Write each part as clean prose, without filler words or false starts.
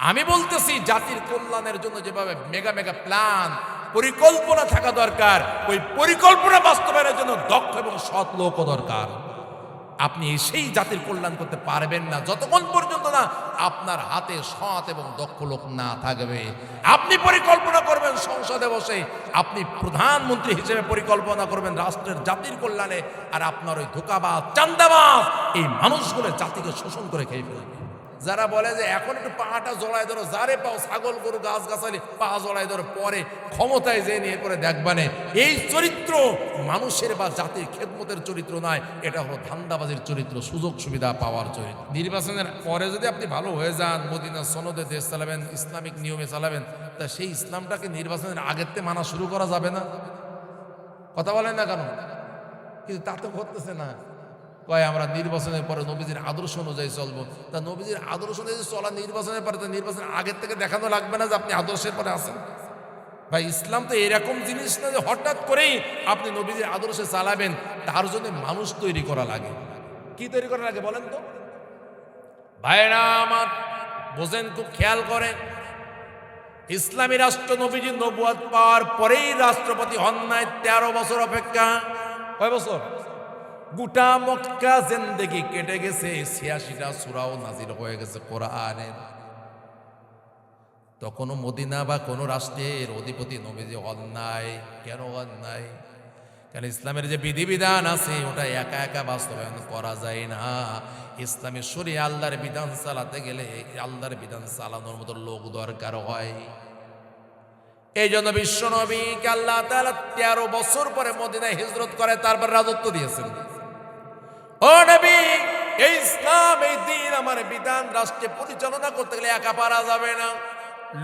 আমি বলতেছি জাতির কল্যাণের জন্য যেভাবে মেগা মেগা প্ল্যান পরিকল্পনা থাকা দরকার, ওই পরিকল্পনা বাস্তবায়নের জন্য দক্ষ এবং সৎ লোকও দরকার। আপনি সেই জাতির কল্যাণ করতে পারবেন না যতক্ষণ পর্যন্ত না আপনার হাতে সৎ এবং দক্ষ লোক না থাকবে। আপনি পরিকল্পনা করবেন সংসদে বসে, আপনি প্রধানমন্ত্রী হিসেবে পরিকল্পনা করবেন রাষ্ট্রের জাতির কল্যাণে, আর আপনার ওই ধোঁকাবাজ চান্দাবাজ এই মানুষগুলো জাতিকে শোষণ করে খেয়ে ফেলবে। যারা বলে যে এখন একটু পাটা জড়ায় ধরো, যারে পাও ছাগল গরু গাছ গাছালি পা জড়ায় ধরো, পরে ক্ষমতায় যে নিয়ে পরে দেখবানে এই চরিত্র মানুষের বা জাতির খেদমতের চরিত্র নয়, এটা হলো ধান্দাবাজির চরিত্র, সুযোগ সুবিধা পাওয়ার চরিত্র। নির্বাচনের পরে যদি আপনি ভালো হয়ে যান, মদিনা সনদে দেশ চালাবেন, ইসলামিক নিয়মে চালাবেন, তা সেই ইসলামটাকে নির্বাচনের আগের থেকে মানা শুরু করা যাবে না? কথা বলেন না কেন? কিন্তু তা তো করতেছে না। কয় আমরা নির্বাচনের পরে নবীজির আদর্শ অনুযায়ী চলবো। তা নবীজির আদর্শ অনুযায়ী চলা নির্বাচনের পরে, তো নির্বাচনের আগের থেকে দেখানো লাগবে না যে আপনি আদর্শের পরে আছেন? ভাই, ইসলাম তো এরকম জিনিস না যে হঠাৎ করেই আপনি নবীজির আদর্শে চালাবেন। তার জন্য মানুষ তৈরি করা লাগে। কি তৈরি করা লাগে বলেন তো? ভাইরা আমার, বোঝেন, খুব খেয়াল করেন। ইসলামী রাষ্ট্র নবীজি নবুয়ত পাওয়ার পরেই রাষ্ট্রপতি হন নাই 13 বছর অপেক্ষা। কয় বছর? গোটা মক্কা জিন্দেগি কেটে গেছে, 86টা সূরাও নাজিল হয়ে গেছে কোরআনের। তখনও মদিনা বা কোনো রাষ্ট্রের অধিপতি নবীজি হন নাই। কেন হন নাই? কারণ ইসলামের যে বিধিবিধান আছে ওটা একা একা বাস্তবায়ন করা যায় না। ইসলামী শরীয়ত আল্লাহর বিধান চালাতে গেলে আল্লাহর বিধান চালানোর মতো লোক দরকার হয়। এই জন্য বিশ্ব নবীকে আল্লাহ তাআলা 13 বছর পরে মদিনায় হিজরত করে, তারপর রাজত্ব দিয়েছেন। ও নবী, এই ইসলাম, এই দ্বীন, আমার বিধান রাষ্ট্রে পরিচালনা করতে গেলে একা পারা যাবে না,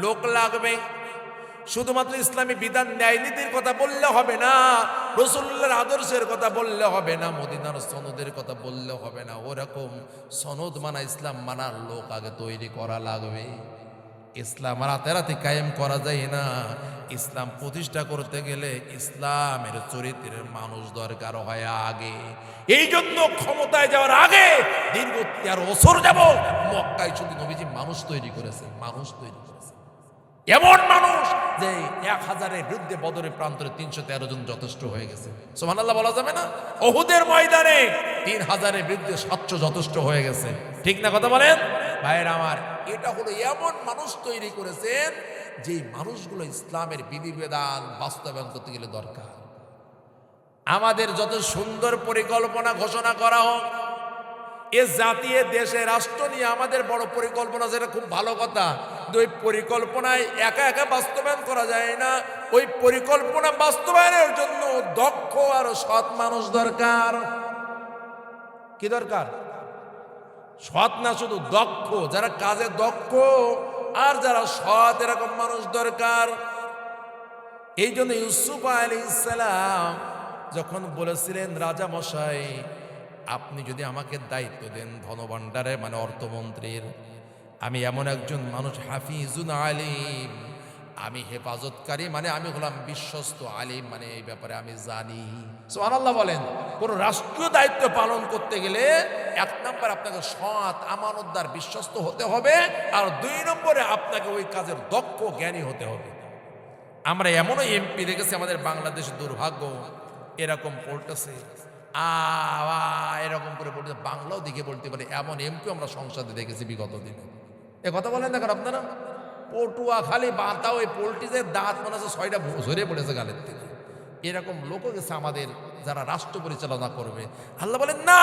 লোক লাগবে। শুধুমাত্র ইসলামী বিধান ন্যায় নীতির কথা বললে হবে না, রাসূলুল্লাহর আদর্শের কথা বললে হবে না, মদিনার সনদের কথা বললে হবে না। ওরকম সনদ মানা, ইসলাম মানার লোক আগে তৈরি করা লাগবে। ইসলাম রাতারাতি কায়েম করা যায় না। ইসলাম প্রতিষ্ঠা করতে গেলে ইসলামের চরিত্রের মানুষ দরকার হয় আগে। এই জন্য ক্ষমতায় যাওয়ার আগে দীর্ঘ 13 বছর যাব মক্কায় শুধু নবীজি মানুষ তৈরি করেছে, মানুষ তৈরি করেছে। এমন মানুষ যে 1000-এর বিরুদ্ধে বদরের প্রান্তরে 313 জন যথেষ্ট হয়ে গেছে। সুবহানাল্লাহ বলা যাবে না? উহুদের ময়দানে 3000-এর বিরুদ্ধে 700 যথেষ্ট হয়ে গেছে। ঠিক না কথা বলেন ভাইরা আমার? এটা হলো এমন মানুষ তৈরি করেছেন যে মানুষগুলো ইসলামের বিধিবিধান বাস্তবায়ন করতে গেলে দরকার। আমাদের যত সুন্দর পরিকল্পনা ঘোষণা করা হোক, এ জাতি, এ দেশে, রাষ্ট্র নিয়ে আমাদের বড় পরিকল্পনা, যেটা খুব ভালো কথা, ওই পরিকল্পনায় একা একা বাস্তবায়ন করা যায় না। ওই পরিকল্পনা বাস্তবায়নের জন্য দক্ষ আর সৎ মানুষ দরকার। কি দরকার? সৎ না, শুধু দক্ষ, যারা কাজে দক্ষ আর যারা সৎ, এরকম মানুষ দরকার। এই জন্য ইউসুফ আলাইহিস সালাম যখন বলেছিলেন, রাজা মশাই, আপনি যদি আমাকে দায়িত্ব দেন ধনভাণ্ডারে, মানে অর্থমন্ত্রীর, আমি এমন একজন মানুষ, হাফিজুন আলিম, আমি হেফাজতকারী, মানে আমি হলাম বিশ্বস্ত আলিম, মানে এই ব্যাপারে আমি জানি। সুবহানাল্লাহ বলেন। কোন রাষ্ট্রীয় দায়িত্ব পালন করতে গেলে 1 নম্বর আপনাকে সৎ, আমানতদার, বিশ্বস্ত হতে হবে, আর 2 নম্বরে আপনাকে ওই কাজের দক্ষ, জ্ঞানী হতে হবে। আমরা এমনও এমপি দেখেছি, আমাদের বাংলাদেশের দুর্ভাগ্য, এরকম পড়তেছে, এরকম করে বলতে, বাংলাও দিকে বলতে পারে, এমন এমপি আমরা সংসদে দেখেছি বিগত দিনে। এ কথা বলেন না কেন আপনারা? পটুয়া খালি বাতা, ওই পোল্ট্রিজের দাঁত মনে হচ্ছে 6টা ঝরে পড়েছে গালের থেকে। এরকম লোকও গেছে আমাদের, যারা রাষ্ট্র পরিচালনা করবে। আল্লাহ বলেন না,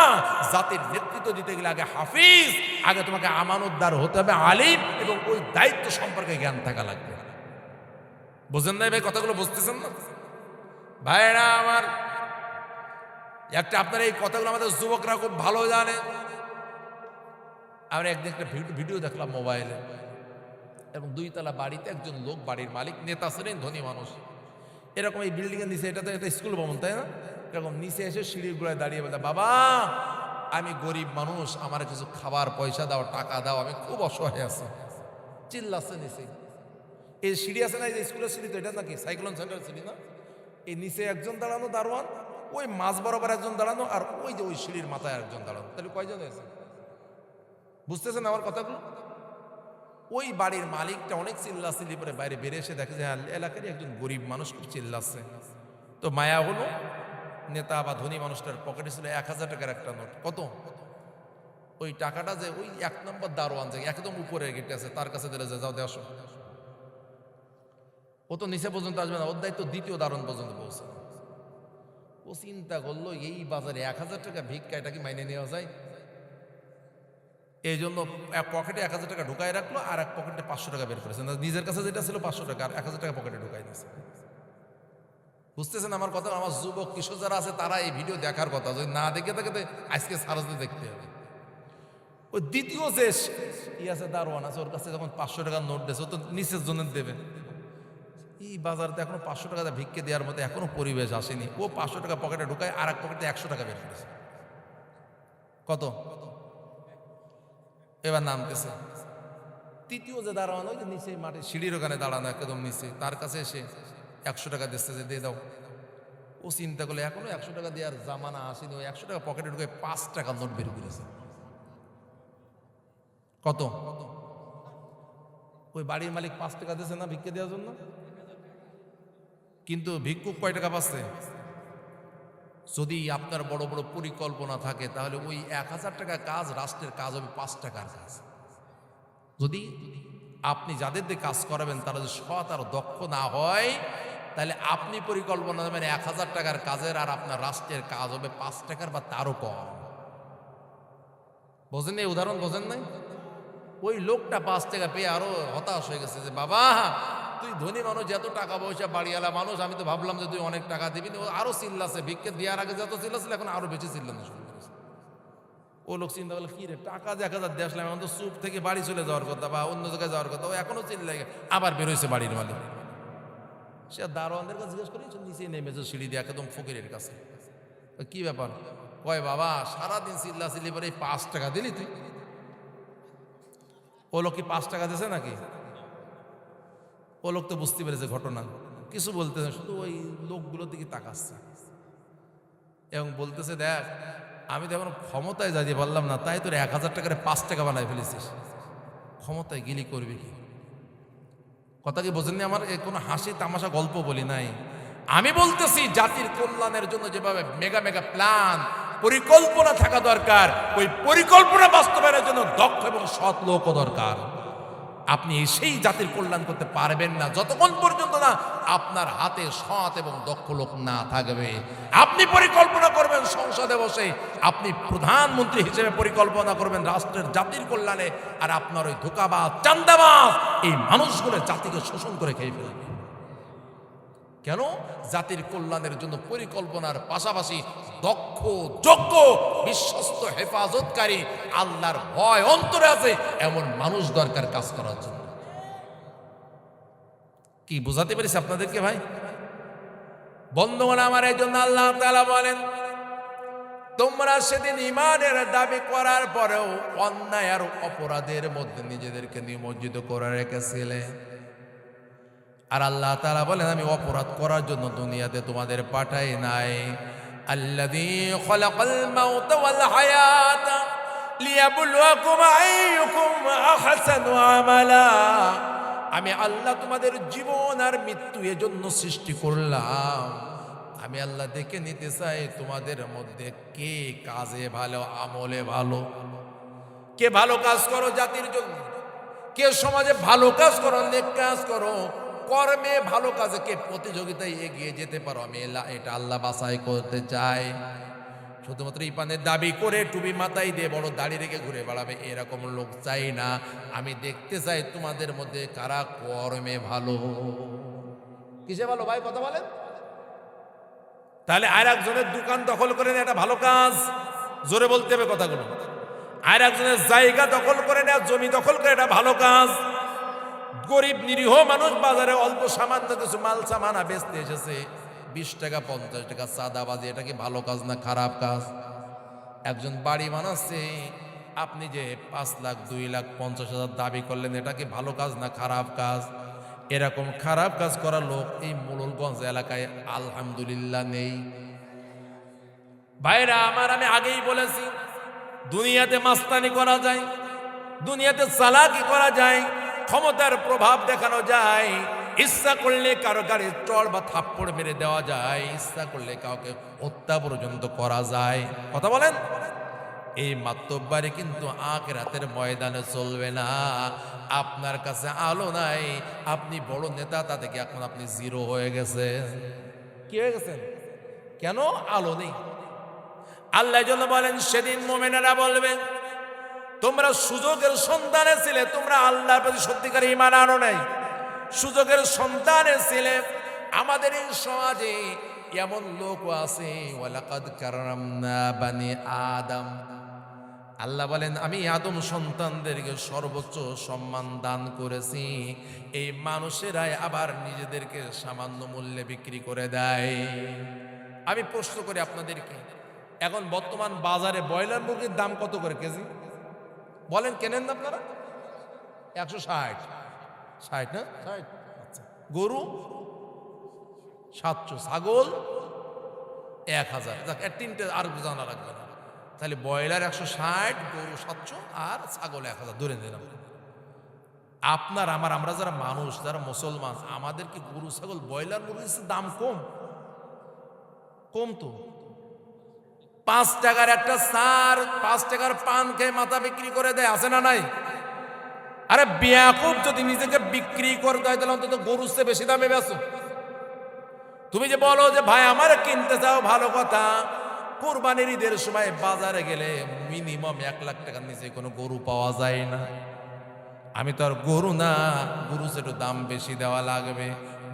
জাতির নেতৃত্ব দিতে গেলে আগে হাফিজ, আগে তোমাকে আমানতদার হতে হবে, আলিম, এবং ওই দায়িত্ব সম্পর্কে জ্ঞান থাকা লাগবে। বুঝেন না ভাই? কথাগুলো বুঝতেছেন না ভাইরা আমার? একটা, আপনার এই কথাগুলো আমাদের যুবকরা খুব ভালো জানে। আমরা একদিন একটা ভিডিও দেখলাম মোবাইলে, এবং 2 তলা বাড়িতে একজন লোক, বাড়ির মালিক, নেতা ছিলেন, ধনী মানুষ, এরকম এই বিল্ডিং এর নিচে, এটা তো একটা স্কুল ভবন, তাই না? এরকম নিচে এসে সিঁড়ির গোড়ায় দাঁড়িয়ে বলতে, বাবা, আমি গরিব মানুষ, আমার কিছু খাবার পয়সা দাও, টাকা দাও, আমি খুব অসহায় আছি। চিল্লাচ্ছে নিচে। এই সিঁড়ি আছে না, এই স্কুলের সিঁড়ি, তো এটা নাকি সাইক্লোন সেন্টার সিঁড়ি না? এই নিচে একজন দাঁড়ানো দারোয়ান, ওই মাঝ বরাবর একজন দাঁড়ানো, আর ওই যে ওই সিঁড়ির মাথায় একজন দাঁড়ানো। তাহলে কয়জন হয়েছে? বুঝতেছেন আমার কথাগুলো? ওই বাড়ির মালিকটা অনেক চিল্লাচিল্লি করে বাইরে বেরিয়ে এসে দেখে যে হ্যাঁ, এলাকারই একজন গরিব মানুষ খুব চিল্লাচ্ছে। তো মায়া হলো, নেতা বা ধনী মানুষটার পকেটে ছিল 1,000 টাকার একটা নোট। কত? ওই টাকাটা যে ওই 1 নম্বর দারোয়ান যে একদম উপরে গেটে আছে তার কাছে দিলে, যে যাও দিয়ে আসো। ও তো নিচে পর্যন্ত আসবে না, ওর দায়িত্ব দ্বিতীয় দারোয়ান পর্যন্ত পৌঁছে। ও চিন্তা করলো এই বাজারে 1,000 টাকা ভিক্ষা, এটা কি মাইনে নেওয়া যায়? এই জন্য এক পকেটে 1,000 টাকা ঢুকাই রাখলো, আর এক পকেটে 500 টাকা বের করেছে। নিজের কাছে যেটা ছিল 500 টাকা, আর 1,000 টাকা পকেটে ঢুকাই দিয়েছে। বুঝতেছেন আমার কথা? আমার যুবক কিশোর যারা আছে তারা এই ভিডিও দেখার কথা, যদি না দেখে থাকে তো আজকে সারাতে দেখতে হবে। ওই দ্বিতীয় যে আছে দারোয়ান আছে, ওর কাছে যখন 500 টাকার নোট দিয়েছে, ও তো নিচের জন্য দেবে। এই বাজারতে এখনো 500 টাকা ভিক্ষে দেওয়ার মতো এখনো পরিবেশ আসেনি। ও 500 টাকা পকেটে ঢুকায়, আর এক পকেটে 100 টাকা বের করেছে। কত? এবার নামতেছে তৃতীয় যে দাঁড়ানো, ওই যে নিচে মাঠে সিঁড়ির ওখানে দাঁড়ানো একদম নিচে, তার কাছে এসে 100 টাকা দিচ্ছে, যে দিয়ে দাও। ও চিন্তা করলে এখনো 100 টাকা দেওয়ার জামানা আসেনি, ওই 100 টাকা পকেটে ঢুকে 5 টাকা নোট বের করেছে। কত? ওই বাড়ির মালিক 5 টাকা দিয়েছে না ভিক্ষে দেওয়ার জন্য, কিন্তু ভিক্ষুক কয় টাকা পাচ্ছে? যদি আপনার বড় বড় পরিকল্পনা থাকে তাহলে ওই 1,000 টাকা কাজ রাষ্ট্রের কাজ হবে 5 টাকার কাজ। যদি আপনি যাদের দিয়ে কাজ করাবেন তারা যদি সৎ আর দক্ষ না হয়, তাহলে আপনি পরিকল্পনা দেবেন 1,000 টাকার কাজের, আর আপনার রাষ্ট্রের কাজ হবে 5 টাকার বা তারও কম। বোঝেন এই উদাহরণ? বোঝেন নাই? ওই লোকটা 5 টাকা পেয়ে আরো হতাশ হয়ে গেছে, যে বাবা তুই ধনী মানুষ, এত টাকা পয়সা বাড়িওয়ালা মানুষ, আমি তো ভাবলাম যে তুই অনেক টাকা দিবি। ও আরো চিল্লাছে, ভিক্ষে দেওয়ার আগে যত চিল্লাছিল এখন আরো বেশি চিল্লানো শুরু করেছে। ও লোক চিন্তা করলো, কি রে টাকা যে 1,000 দিয়ে আসলাম, এখন তো চুপ থেকে বাড়ি চলে যাওয়ার কথা বা অন্য জায়গায় যাওয়ার কথা, ও এখনো চিল্লাই। আবার বেরোয়েছে বাড়ির মালিক। সে দারোয়ানদের কাছে জিজ্ঞেস করি, নিচে নেমেছে সিঁড়ি দিয়ে একদম ফকিরের কাছে। কি ব্যাপার? কয় বাবা সারাদিন চিল্লা চিল্লি করে 5 টাকা দিলি তুই? ও লোক কি 5 টাকা দিয়েছে নাকি? ও লোক তো বুঝতে পেরেছে ঘটনা, কিছু বলতেছে, শুধু ওই লোকগুলোর দিকে তাকাচ্ছে এবং বলতেছে, দেখ আমি তো এখন ক্ষমতায় যাইতে পারলাম না, তাই তোর 1,000 টাকার 5 টাকা বানাই ফেলেছিস, ক্ষমতায় গিলি করবি কি? কথা কি বোঝেননি আমার? কোনো হাসি তামাশা গল্প বলি নাই। আমি বলতেছি জাতির কল্যাণের জন্য যেভাবে মেগা মেগা প্ল্যান পরিকল্পনা থাকা দরকার, ওই পরিকল্পনা বাস্তবায়নের জন্য দক্ষ এবং সৎ লোকও দরকার। আপনি সেই জাতির কল্যাণ করতে পারবেন না যতক্ষণ পর্যন্ত না আপনার হাতে সৎ এবং দক্ষ লোক না থাকবে। আপনি পরিকল্পনা করবেন সংসদে বসে, আপনি প্রধানমন্ত্রী হিসেবে পরিকল্পনা করবেন রাষ্ট্রের জাতির কল্যাণে, আর আপনার ওই ধোঁকাবাজ চান্দাবাজ এই মানুষগুলো জাতিকে শোষণ করে খেয়ে ফেলবে। কেন? জাতির কল্যাণের জন্য পরিকল্পনার পাশাপাশি দক্ষ, যোগ্য, বিশ্বস্ত, হেফাজতকারী, আল্লাহর ভয় অন্তরে আছে এমন মানুষ দরকার কাজ করার জন্য। কি বোঝাতে পেরেছি আপনাদেরকে ভাই? বন্ধুগণ আমার, এই জন্য আল্লাহ তাআলা বলেন, তোমরা সেদিন ঈমানের দাবি করার পরেও অন্যায় আর অপরাধের মধ্যে নিজেদেরকে নিমজ্জিত করে রেখেছিলে। আর আল্লাহ তাআলা বলেন, আমি অপরাধ করার জন্য দুনিয়াতে তোমাদের পাঠাই নাই। আল্লাযী খালাকাল মাউতা ওয়াল হায়াতা লিয়াবলুয়াকুম আইয়ুকুম আহসানু আমালা। আমি আল্লাহ তোমাদের জীবন আর মৃত্যু এজন্য সৃষ্টি করলাম। আমি আল্লাহ দেখে নিতে চাই তোমাদের মধ্যে কে কাজে ভালো, আমলে ভালো, কে ভালো কাজ করো জাতির জন্য, কে সমাজে ভালো কাজ করো, নেক কাজ করো, কর্মে ভালো কাজে কে প্রতিযোগিতায় এগিয়ে যেতে পারো। আমি এটা আল্লাহ বাছাই করতে চাই। শুধুমাত্র ইমানের দাবি করে টুপি মাথায় দিয়ে বড় দাড়ি রেখে ঘুরে বেড়াবে এরকম লোক চাই না। আমি দেখতে চাই তোমাদের মধ্যে কারা কর্মে ভালো। কিসে ভালো ভাই কথা বলেন? তাহলে আর একজনের দোকান দখল করে নেয়, এটা ভালো কাজ? জোরে বলতে হবে কথাগুলো। আর একজনের জায়গা দখল করে নেয়, জমি দখল করে, এটা ভালো কাজ? গরিব নিরীহ মানুষ বাজারে অল্প সামান্য কিছু মাল সামানা বেচতে এসেছে, 20 টাকা 50 টাকা চাঁদাবাজি, এটা কি ভালো কাজ না খারাপ কাজ? একজন বাড়ি বানাচ্ছে, আপনি যে 5 লাখ 2,50,000 দাবি করলেন, এটা কি ভালো কাজ না খারাপ কাজ? এরকম খারাপ কাজ করা লোক এই মোড়লগঞ্জ এলাকায় আলহামদুলিল্লাহ নেই। ভাইরা আমার, আমি আগেই বলেছি দুনিয়াতে মাস্তানি করা যায়, দুনিয়াতে চালাকি করা যায়, ক্ষমতার প্রভাব দেখানো যায়, ইচ্ছা করলে কারো গাড়ি চড় বা থাপ্পড় মেরে দেওয়া যায়, ইচ্ছা করলে কাউকে হত্যা পর্যন্ত করা যায়। কথা বলেন, এই মাতব্বারি কিন্তু আখিরাতের ময়দানে চলবে না। আপনার কাছে আলো নাই, আপনি বড় নেতা, তা থেকে এখন আপনি জিরো হয়ে গেছেন। কি হয়ে গেছেন? কেন? আলো নেই। আল্লাহ জন্য বলেন, সেদিন মুমিনেরা বলবে, তোমরা সুযোগের সন্তানে ছিলে, তোমরা আল্লাহর প্রতি সত্যিকার ঈমান আনো নাই, সুযোগের সন্তানে ছিলে। আমাদের এই সমাজে এমন লোক আছে, ওয়ালাকাদ কারামনা বানি আদম, আল্লাহ বলেন আমি আদম সন্তানদেরকে সর্বোচ্চ সম্মান দান করেছি। এই মানুষেরাই আবার নিজেদেরকে সামান্য মূল্যে বিক্রি করে দেয়। আমি প্রশ্ন করি আপনাদেরকে, এখন বর্তমান বাজারে ব্রয়লার মুরগির দাম কত করে কেজি? বলেন, কেনেন না আপনারা? 160 না 60? আচ্ছা, গরু 700, ছাগল 1000। এর তিনটে আর জানা লাগবে না। তাহলে ব্রয়লার 160, গরু 700 আর ছাগল 1000 ধরে নিলাম। আপনার আমার, আমরা যারা মানুষ, যারা মুসলমান, আমাদের কি গরু ছাগল ব্রয়লার মুরগির দাম কম? কম তো। 5 টাকার একটা সার, 5 টাকার পান খেয়ে মাথা বিক্রি করে দেয়, আছে না নাই? আরে বেয়াকুব যদি নিজেকে বিক্রি করে দেয়, তাহলে অন্তত গরুর চেয়ে বেশি দামে বেচো। তুমি যে বলো যে ভাই আমার কিনতে চাও, ভালো কথা, কোরবানির ঈদের সময় বাজারে গেলে মিনিমাম 1 লাখ টাকার নিচে কোনো গরু পাওয়া যায় না। আমি তো আর গরু না, গরু একটু দাম বেশি দেওয়া লাগবে।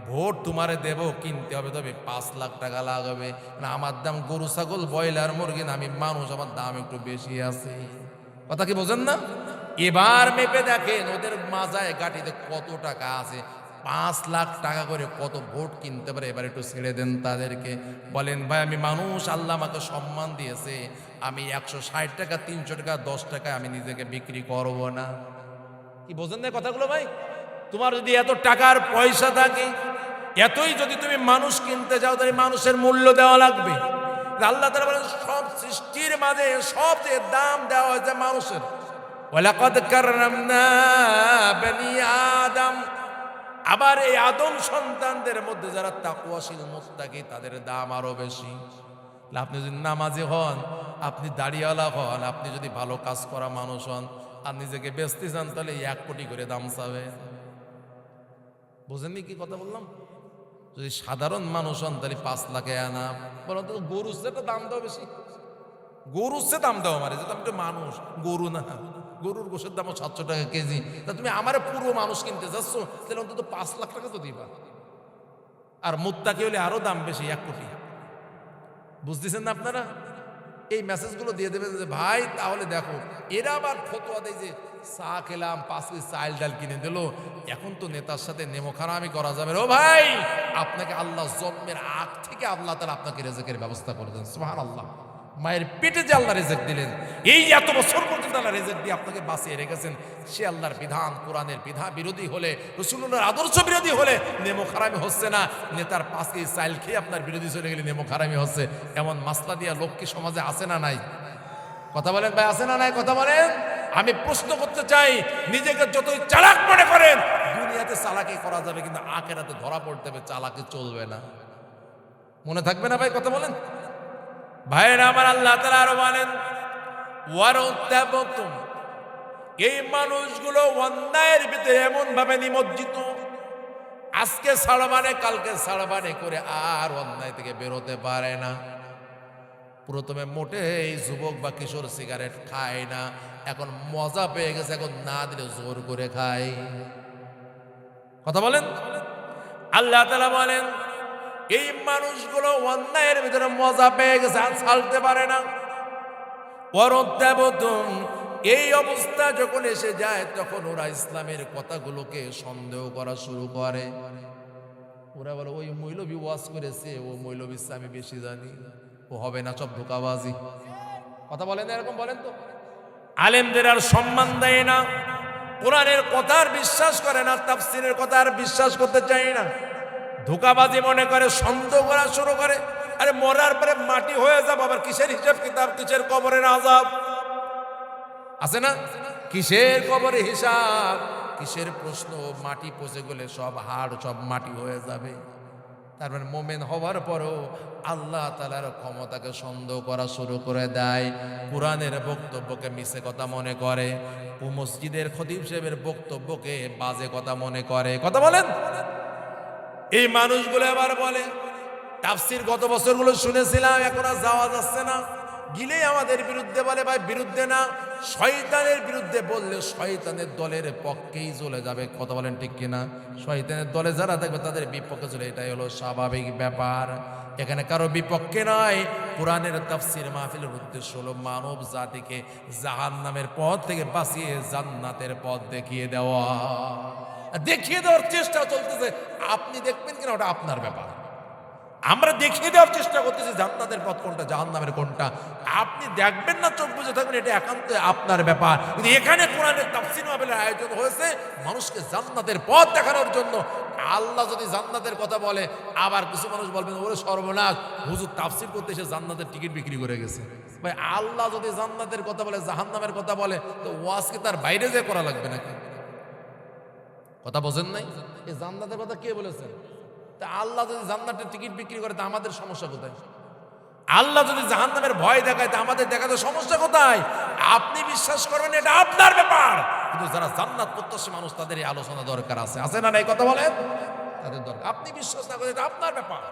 ভোট তোমারে দেব, কিনতে হবে, তবে 5 লাখ টাকা লাগবে। আমার দাম গরু ছাগল ব্রয়লার মুরগি না, আমি মানুষ, আমার দাম একটু বেশি আছে। কথা কি বোঝেন না? এবার মেপে দেখেন ওদের মাজায় গাটিতে কত টাকা আছে। 5 লাখ টাকা করে কত ভোট কিনতে পারে? এবার একটু ছেড়ে দেন তাদেরকে, বলেন ভাই আমি মানুষ, আল্লাহ আমাকে সম্মান দিয়েছে, আমি 160 টাকা, 300 টাকা, 10 টাকায় আমি নিজেকে বিক্রি করব না। কি বোঝেন না কথাগুলো ভাই? তোমার যদি এত টাকার পয়সা থাকে, এতই যদি তুমি মানুষ কিনতে যাও, তাহলে মানুষের মূল্য দেওয়া লাগবে। আল্লাহ তাআলা বলেন সব সৃষ্টির মাঝে সবচেয়ে দাম দেওয়া হয়েছে মানুষের। ওয়ালাকাদ কাররামনা বানি আদম। আবার এই আদম সন্তানদের মধ্যে যারা তাকওয়াশীল মুত্তাকি, তাদের দাম আরো বেশি। আপনি যদি নামাজি হন, আপনি দাড়িওয়ালা হন, আপনি যদি ভালো কাজ করা মানুষ হন আর নিজেকে বেচতে চান, তাহলে 1 কোটি করে দাম চাবে। বুঝেননি কি কথা বললাম? যদি সাধারণ মানুষ হন, তাহলে 5 লাখে আনা। বলুন তো, গরুর চেয়ে দাম দাও বেশি, গরুর চেয়ে দাম দাও আমার, যেটা আমি তো মানুষ, গরু না। গরুর গোশের দাম 700 টাকা কেজি। তা তুমি আমার পুরো মানুষ কিনতে যাচ্ছ, তাহলে অন্তত 5 লাখ টাকা তো দিবা। আর মুত্তাকি হলে আরো দাম বেশি, 1 কোটি। বুঝতেছেন না আপনারা? এই মেসেজগুলো দিয়ে দেবেন যে ভাই তাহলে দেখো, এরা আবার ফতোয়া দেয় যে চা খেলাম, 5 কেজি চাল ডাল কিনে দিল, এখন তো নেতার সাথে নেমোখারামি করা যাবে। ও ভাই, আপনাকে আল্লাহ জন্মের আগ থেকে আল্লাহ তাআলা আপনাকে রিজিকের ব্যবস্থা করে দেন। সুবহানাল্লাহ। মায়ের পেটে যে আল্লাহ রিজিক দিলেন, এই এত বছর পর্যন্ত আল্লাহ রিজিক দিয়ে আপনাকে বাঁচিয়ে রেখেছেন, সে আল্লাহর বিধান, কোরআনের বিধান বিরোধী হলে, রাসূলুল্লাহর আদর্শ বিরোধী হলে নেমোখারামি হচ্ছে না। নেতার 5 কেজি চাল খেয়ে আপনার বিরোধী চলে গেলে নেমোখারামি হচ্ছে। এমন মাসলা দিয়া লোক কি সমাজে আছে না নাই? কথা বলেন ভাই, আছে না নাই? কথা বলেন। আমি প্রশ্ন করতে চাই, নিজেকে যতই চালাক মনে করেন, দুনিয়াতে চালাকি করা যাবে, কিন্তু আখিরাতে ধরা পড়তে হবে, চালাকি চলবে না। মনে থাকবে না ভাই? কথা বলেন ভাইরা আমার। আল্লাহ তাআলা আরো বলেন, ওয়ারতাবতুম, এই মানুষগুলো অন্যায়ের ভিতরে এমন ভাবে নিমজ্জিত, আজকে ছাড়বানে কালকে ছাড়বানে করে আর অন্যায় থেকে বেরোতে পারে না। প্রথমে মোটেই যুবক বা কিশোর সিগারেট খায় না, এখন মজা পেয়ে গেছে, এখন না দিলে জোর করে খায়। কথা বলেন। আল্লাহ তাআলা বলেন এই মানুষগুলো অন্যায়ের ভিতরে মজা পেয়ে গেছে, আর ছাড়তে পারে না। ওয়ারতাবতুম, এই অবস্থা যখন এসে যায়, তখন ওরা ইসলামের কথাগুলোকে সন্দেহ করা শুরু করে। ওরা বলে ওই মৌলবী ওয়াজ করেছে, ও মৌলবী আমি বেশি জানি, ও হবে না, সব ধোঁকাবাজি। কথা বলেন না এরকম? বলেন তো। আলেমদের আর সম্মান দেয় না, কোরআনের কথার বিশ্বাস করে না, তাফসীরের কথা আর বিশ্বাস করতে চায় না, ধোঁকাবাজি মনে করে, সন্দেহ করা শুরু করে। আরে মরার পরে মাটি হয়ে যাব, আবার কিসের হিসাব কিতাব, কিসের কবরের আযাব? আছে না? কিসের কবরে হিসাব, কিসের প্রশ্ন? মাটি পচে গেলে সব হাড় সব মাটি হয়ে যাবে। তার মানে মোমেন হওয়ার পরও আল্লাহ তাআলার ক্ষমতাকে সন্দেহ করা শুরু করে দেয়, কোরআনের বক্তব্যকে মিছে কথা মনে করে, ও মসজিদের খতিব সাহেবের বক্তব্যকে বাজে কথা মনে করে। কথা বলেন। এই মানুষগুলো আবার বলে তাফসীর গত বছরগুলো শুনেছিলাম, এখন আর যাওয়া যাচ্ছে না। গিলেই আমাদের বিরুদ্ধে বলে, ভাই বিরুদ্ধে না, শয়তানের বিরুদ্ধে বললে শয়তানের দলের পক্ষেই চলে যাবে। কথা বলেন ঠিক কিনা? শয়তানের দলে যারা থাকবে তাদের বিপক্ষে চলে, এটাই হলো স্বাভাবিক ব্যাপার। এখানে কারো বিপক্ষে নয়। কোরআনের তাফসীর মাহফিলের উদ্দেশ্য হলো মানব জাতিকে জাহান্নামের পথ থেকে বাঁচিয়ে জান্নাতের পথ দেখিয়ে দেওয়া। দেখিয়ে দেওয়ার চেষ্টা চলতেছে, আপনি দেখবেন কিনা ওটা আপনার ব্যাপার। আমরা দেখিয়ে দেওয়ার চেষ্টা করতেছি জান্নাতের পথ কোনটা, জাহান্নামের কোনটা। আপনি দেখবেন না, চোখ বুজে থাকবেন, এটা একান্ত আপনার ব্যাপার। কিন্তু এখানে কোরআনের তাফসীর মাহফিলের আয়োজন হয়েছে মানুষকে জান্নাতের পথ দেখানোর জন্য। আল্লাহ যদি জান্নাতের কথা বলে, আবার কিছু মানুষ বলবেন ওরে সর্বনাশ, হুজুর তাফসীর করতে এসে জান্নাতের টিকিট বিক্রি করে গেছে। ভাই আল্লাহ যদি জান্নাতের কথা বলে, জাহান্নামের কথা বলে, তো ওয়াজ কি তার বাইরে যে করা লাগবে নাকি? কথা বোঝেন নাই? এই জান্নাতের কথা কে বলেছেন? তা আল্লাহ যদি জান্নাতের টিকিট বিক্রি করে, তা আমাদের সমস্যা কোথায়? আল্লাহ যদি জাহান্নামের ভয় দেখায়, তা আমাদের দেখাতে সমস্যা কোথায়? আপনি বিশ্বাস করবেন এটা আপনার ব্যাপার, কিন্তু যারা জান্নাত প্রত্যাশী মানুষ তাদের এই আলোচনা দরকার আছে। আছে না নাই? কথা বলেন। তাদের দরকার। আপনি বিশ্বাস না করেন এটা আপনার ব্যাপার,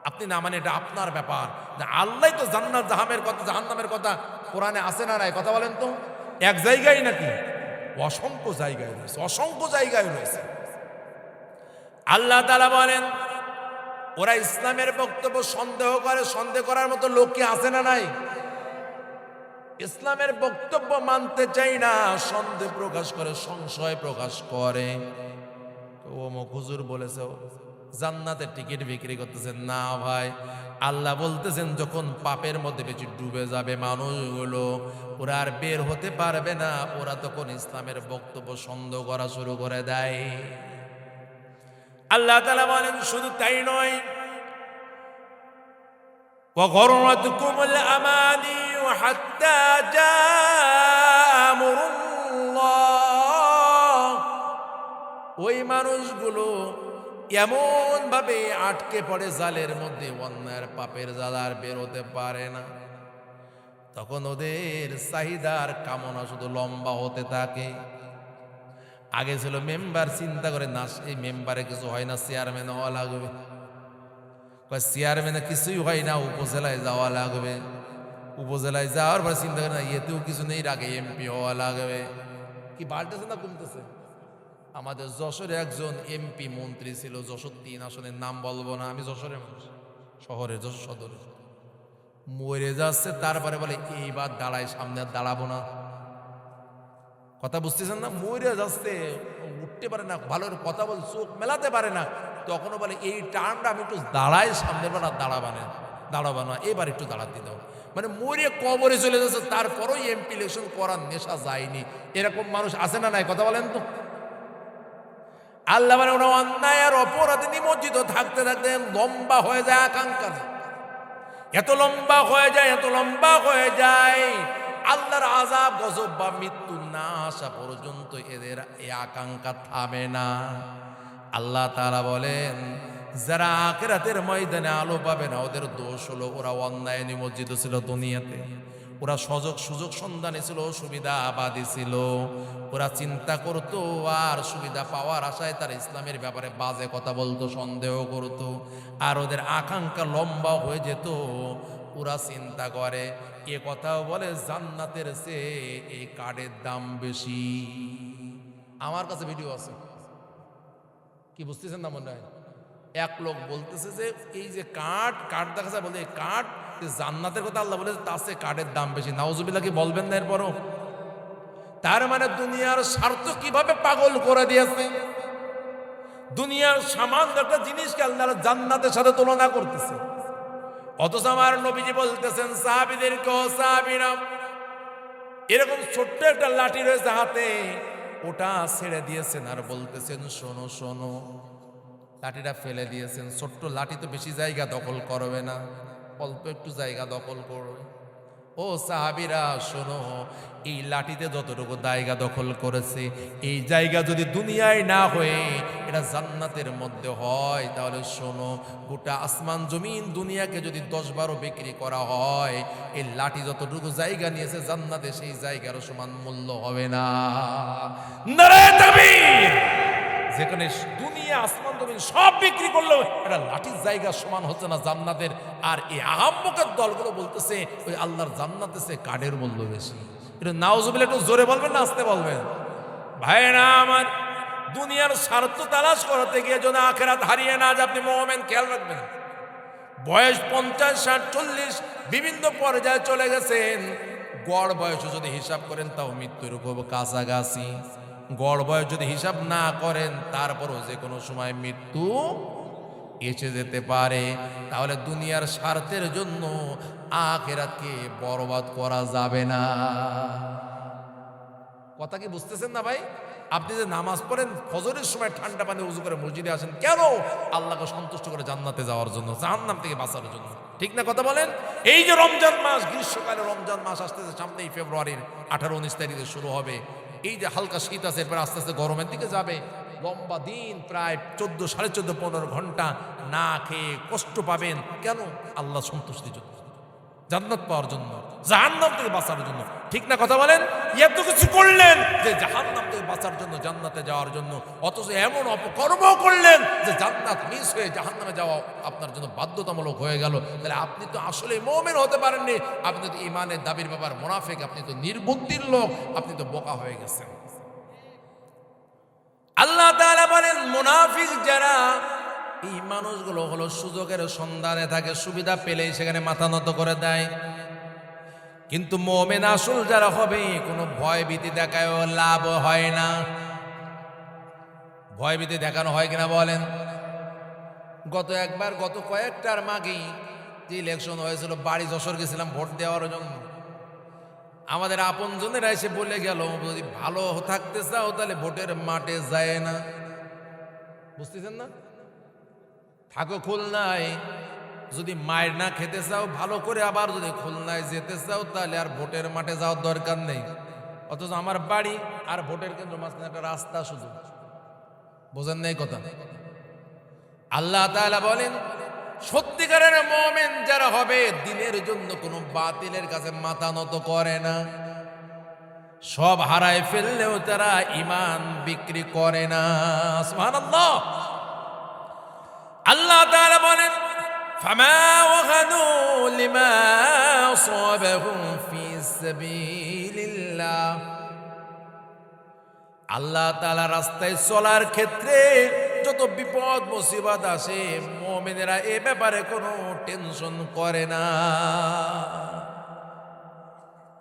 আপনি না মানে এটা আপনার ব্যাপার। আল্লাহ তো জান্নাত জাহামের কথা, জাহান্নামের কথা কোরআনে আছে না নাই? কথা বলেন তো। এক জায়গায় নাকি? অসংখ্য জায়গায় রয়েছে, অসংখ্য জায়গায় রয়েছে। আল্লাহ তাআলা বলেন ওরা ইসলামের বক্তব্য সন্দেহ করে, সন্দেহ করার মতো লোক কি আছে না নাই? ইসলামের বক্তব্য মানতে চাই না, সন্দেহ প্রকাশ করে, সংশয় প্রকাশ করে। ও হুজুর বলেছে জান্নাতের টিকিট বিক্রি করতেছেন না ভাই। আল্লাহ বলতেছেন যখন পাপের মধ্যে বেশি ডুবে যাবে মানুষগুলো, ওরা আর বের হতে পারবে না, ওরা তখন ইসলামের বক্তব্য সন্দেহ করা শুরু করে দেয়। আল্লাহ তাআলা বলেন শুধু তাই নয়, ওয়াগররাতকুমুল আমানি হাত্তা জাআ আমরুল্লাহ। ওই মানুষগুলো এমন ভাবে আটকে পড়ে জালের মধ্যে, অন্যায়ের পাপের জাল আর বের হতে পারে না। তখন ওদের চাহিদার কামনা শুধু লম্বা হতে থাকে। আগে ছিল মেম্বার, চিন্তা করে না এই মেম্বারে কিছু হয় না, চেয়ারম্যান হওয়া লাগবে। চেয়ারম্যানে কিছুই হয় না, উপজেলায় যাওয়া লাগবে। উপজেলায় যাওয়ার পরে চিন্তা করে না এতেও কিছু নেই, আগে এমপি হওয়া লাগবে। কি বাড়তেছে না কমতেছে? আমাদের যশোরে একজন এমপি মন্ত্রী ছিল, যশোর 3 আসনের নাম বলবো না, আমি যশোরের মানুষ, শহরে যশোর সদরে। মরে যাচ্ছে, তারপরে বলে এইবার দাঁড়ায়, সামনে আর দাঁড়াবো না। কথা বুঝতেছেন না? মরে যাচ্ছে, উঠতে পারে না, ভালো কথা বল, চোখ মেলাতে পারে না। তখনও বলে এই টার্মটা আমি একটু দাঁড়াই, সামনের বার আর দাঁড়াবা না, এবার একটু দাঁড়াতে দাও। মানে মরে কবরে চলে যাচ্ছে, তারপরও এমপি ইলেকশন করার নেশা যায়নি। এরকম মানুষ আছে না নাই? কথা বলেন তো। আল্লাহ মানে ওরা অন্যায় আর অপরাধে নিমজ্জিত থাকতে থাকতে লম্বা হয়ে যায় আকাঙ্ক্ষা, এত লম্বা হয়ে যায়, এত লম্বা হয়ে যায়, আল্লাহর আযাব গজব বা মৃত্যু না আসা পর্যন্ত এদের এই আকাঙ্ক্ষা থামে না। আল্লাহ তাআলা বলেন যারা আখিরাতের ময়দানে আলো পাবে না, ওদের দোষ হলো ওরা অন্যায় নিমজ্জিত ছিল দুনিয়াতে। ওরা সুযোগ সন্ধানী ছিল, সুবিধাবাদী ছিল। ওরা চিন্তা করতো আর সুবিধা পাওয়ার আশায় তারা ইসলামের ব্যাপারে বাজে কথা বলতো, সন্দেহ করতো, আর ওদের আকাঙ্ক্ষা লম্বা হয়ে যেত। ওরা চিন্তা করে, এ কথাও বলে জান্নাতের চেয়ে এই কার্ডের দাম বেশি। আমার কাছে ভিডিও আছে, কি বুঝতেছেন না মনে হয়? এক লোক বলতেছে যে এই যে কার্ড দেখা যায়, বলে কার্ড জান্নাতের কথা আল্লাহ বলে তার চেয়ে কার্ডের দাম বেশি। নাউজুবিল্লাহ, কি বলবেন না এরপরও? তার মানে দুনিয়ার স্বার্থ কিভাবে পাগল করে দিয়েছে। দুনিয়ার সামান্য একটা জিনিসকে আল্লাহ জান্নাতের সাথে তুলনা করতেছে। অথচ আমার নবীজি বলতেছেন সাহাবীদেরকে, ও সাহাবীরা, এরকম ছোট্ট একটা লাঠি রয়েছে হাতে, ওটা ছেড়ে দিয়েছেন আর বলতেছেন শোনো শোনো। লাঠিটা ফেলে দিয়েছেন। ছোট্ট লাঠি তো বেশি জায়গা দখল করবে না, অল্প একটু জায়গা দখল করবে। ও ও সাহাবীরা শোনো, এই লাঠিতে যতটুকু জায়গা দখল করেছে, এই জায়গা যদি দুনিয়ায় না হয়ে এটা জান্নাতের মধ্যে হয়, তাহলে শোনো, গোটা আসমান জমিন দুনিয়াকে যদি 10-12 বিক্রি করা হয়, এই লাঠি যতটুকু জায়গা নিয়েছে জান্নাতে সেই জায়গার সমান মূল্য হবে না। নারায়ে তাকবীর! যেখানে দুনিয়া আসমান জমিন সব বিক্রি করলো, এটা লাঠির জায়গা সমান হচ্ছে না জান্নাতের। আর এই আহাম্মকের দলগুলো বলতেছে ওই আল্লাহর জান্নাতে সে কাঠের মূল্য বেশি। এটা নাউজুবিল্লাহ, একটু জোরে বলবেন না আস্তে বলবেন? ভাইরা আমার, দুনিয়ার স্বার্থ তালাশ করতে গিয়ে যদি আখিরাত হারিয়ে না যায়, আপনি মুমিন খেয়াল রাখবেন। বয়স 50, 60, 40 বিভিন্ন পর্যায়ে চলে গেছেন। গড় বয়স যদি হিসাব করেন তাও মৃত্যুর খুব কাছাকাছি। গড় বয়স যদি হিসাব না করেন তারপরও যে কোনো সময় মৃত্যু এসে যেতে পারে। তাহলে দুনিয়ার স্বার্থের জন্য আখিরাতকে বরবাদ করা যাবে না। কথা কি বুঝতেছেন না ভাই? আপনি যে নামাজ পড়েন ফজরের সময় ঠান্ডা পানি উযু করে মসজিদে আসেন কেন? আল্লাহকে সন্তুষ্ট করে জান্নাতে যাওয়ার জন্য, জাহান্নাম থেকে বাঁচার জন্য। ঠিক না কথা বলেন? এই যে রমজান মাস, গ্রীষ্মকালে রমজান মাস আসতেছে, সামনেই ফেব্রুয়ারির 18-19 তারিখে শুরু হবে। এই যে হালকা শীত আছে, এরপর আস্তে আস্তে গরমের দিকে যাবে। লম্বা দিন, প্রায় 14, 14.5, 15 ঘন্টা না খেয়ে কষ্ট পাবেন কেন? আল্লাহ সন্তুষ্টির জন্য, জান্নাত পাওয়ার জন্য, জাহান্নাম থেকে বাঁচার জন্য। ঠিক না কথা বলেন? এত কিছু করলেন যে জাহান্নাম থেকে বাঁচার জন্য, জান্নাতে যাওয়ার জন্য, অথচ এমন অপকর্ম করলেন যে জান্নাত মিস হয়ে জাহান্নামে যাওয়া আপনার জন্য বাধ্যতামূলক হয়ে গেল। তাহলে আপনি তো আসলে মুমিন হতে পারেননি, আপনি তো ঈমানের দাবির ব্যাপার মুনাফিক, আপনি তো নির্বুদ্ধির লোক, আপনি তো বোকা হয়ে গেছেন। আল্লাহ তাআলা বলেন, মুনাফিক যারা, এই মানুষগুলো হলো সুযোগের সন্ধানে থাকে, সুবিধা পেলেই সেখানে মাথা নত করে দেয়। কিন্তু মুমিন আসল যারা হবে, কোনো ভয় ভীতি দেখায়ও লাভ হয় না। ভয় ভীতি দেখানো হয় কিনা বলেন? গত কয়েকটার আগেই যে ইলেকশন হয়েছিল, বাড়ি যশোর গেছিলাম ভোট দেওয়ার জন্য। আমাদের আপনজনেরা এসে বলে গেল, যদি ভালো থাকতে চাও তাহলে ভোটের মাঠে যায় না। বুঝতেছেন না? থাকো খুলনায়, যদি মায়ের না খেতে চাও ভালো করে, আবার যদি খুলনায় যেতে চাও তাহলে আর ভোটের মাঠে যাওয়ার দরকার নেই। অথচ আমার বাড়ি আর ভোটের কেন্দ্র মাঝখানে একটা রাস্তা শুধু। বোঝেন নাই কথা? আল্লাহ তাআলা বলেন, সত্যিকারের মুমিন যারা হবে, দিনের জন্য কোনো বাতিলের কাছে মাথা নত করে না। সব হারায় ফেললেও তারা ঈমান বিক্রি করে না। সুবহানাল্লাহ। আল্লাহ তাআলা বলেন, ফামা ওয়াহানু লিমা আসাবাহুম ফি সাবিলিল্লাহ। আল্লাহ তাআলা রাস্তায় চলার ক্ষেত্রে যত বিপদ মুসিবত আসে, মুমিনেরা এ ব্যাপারে কোনো টেনশন করে না।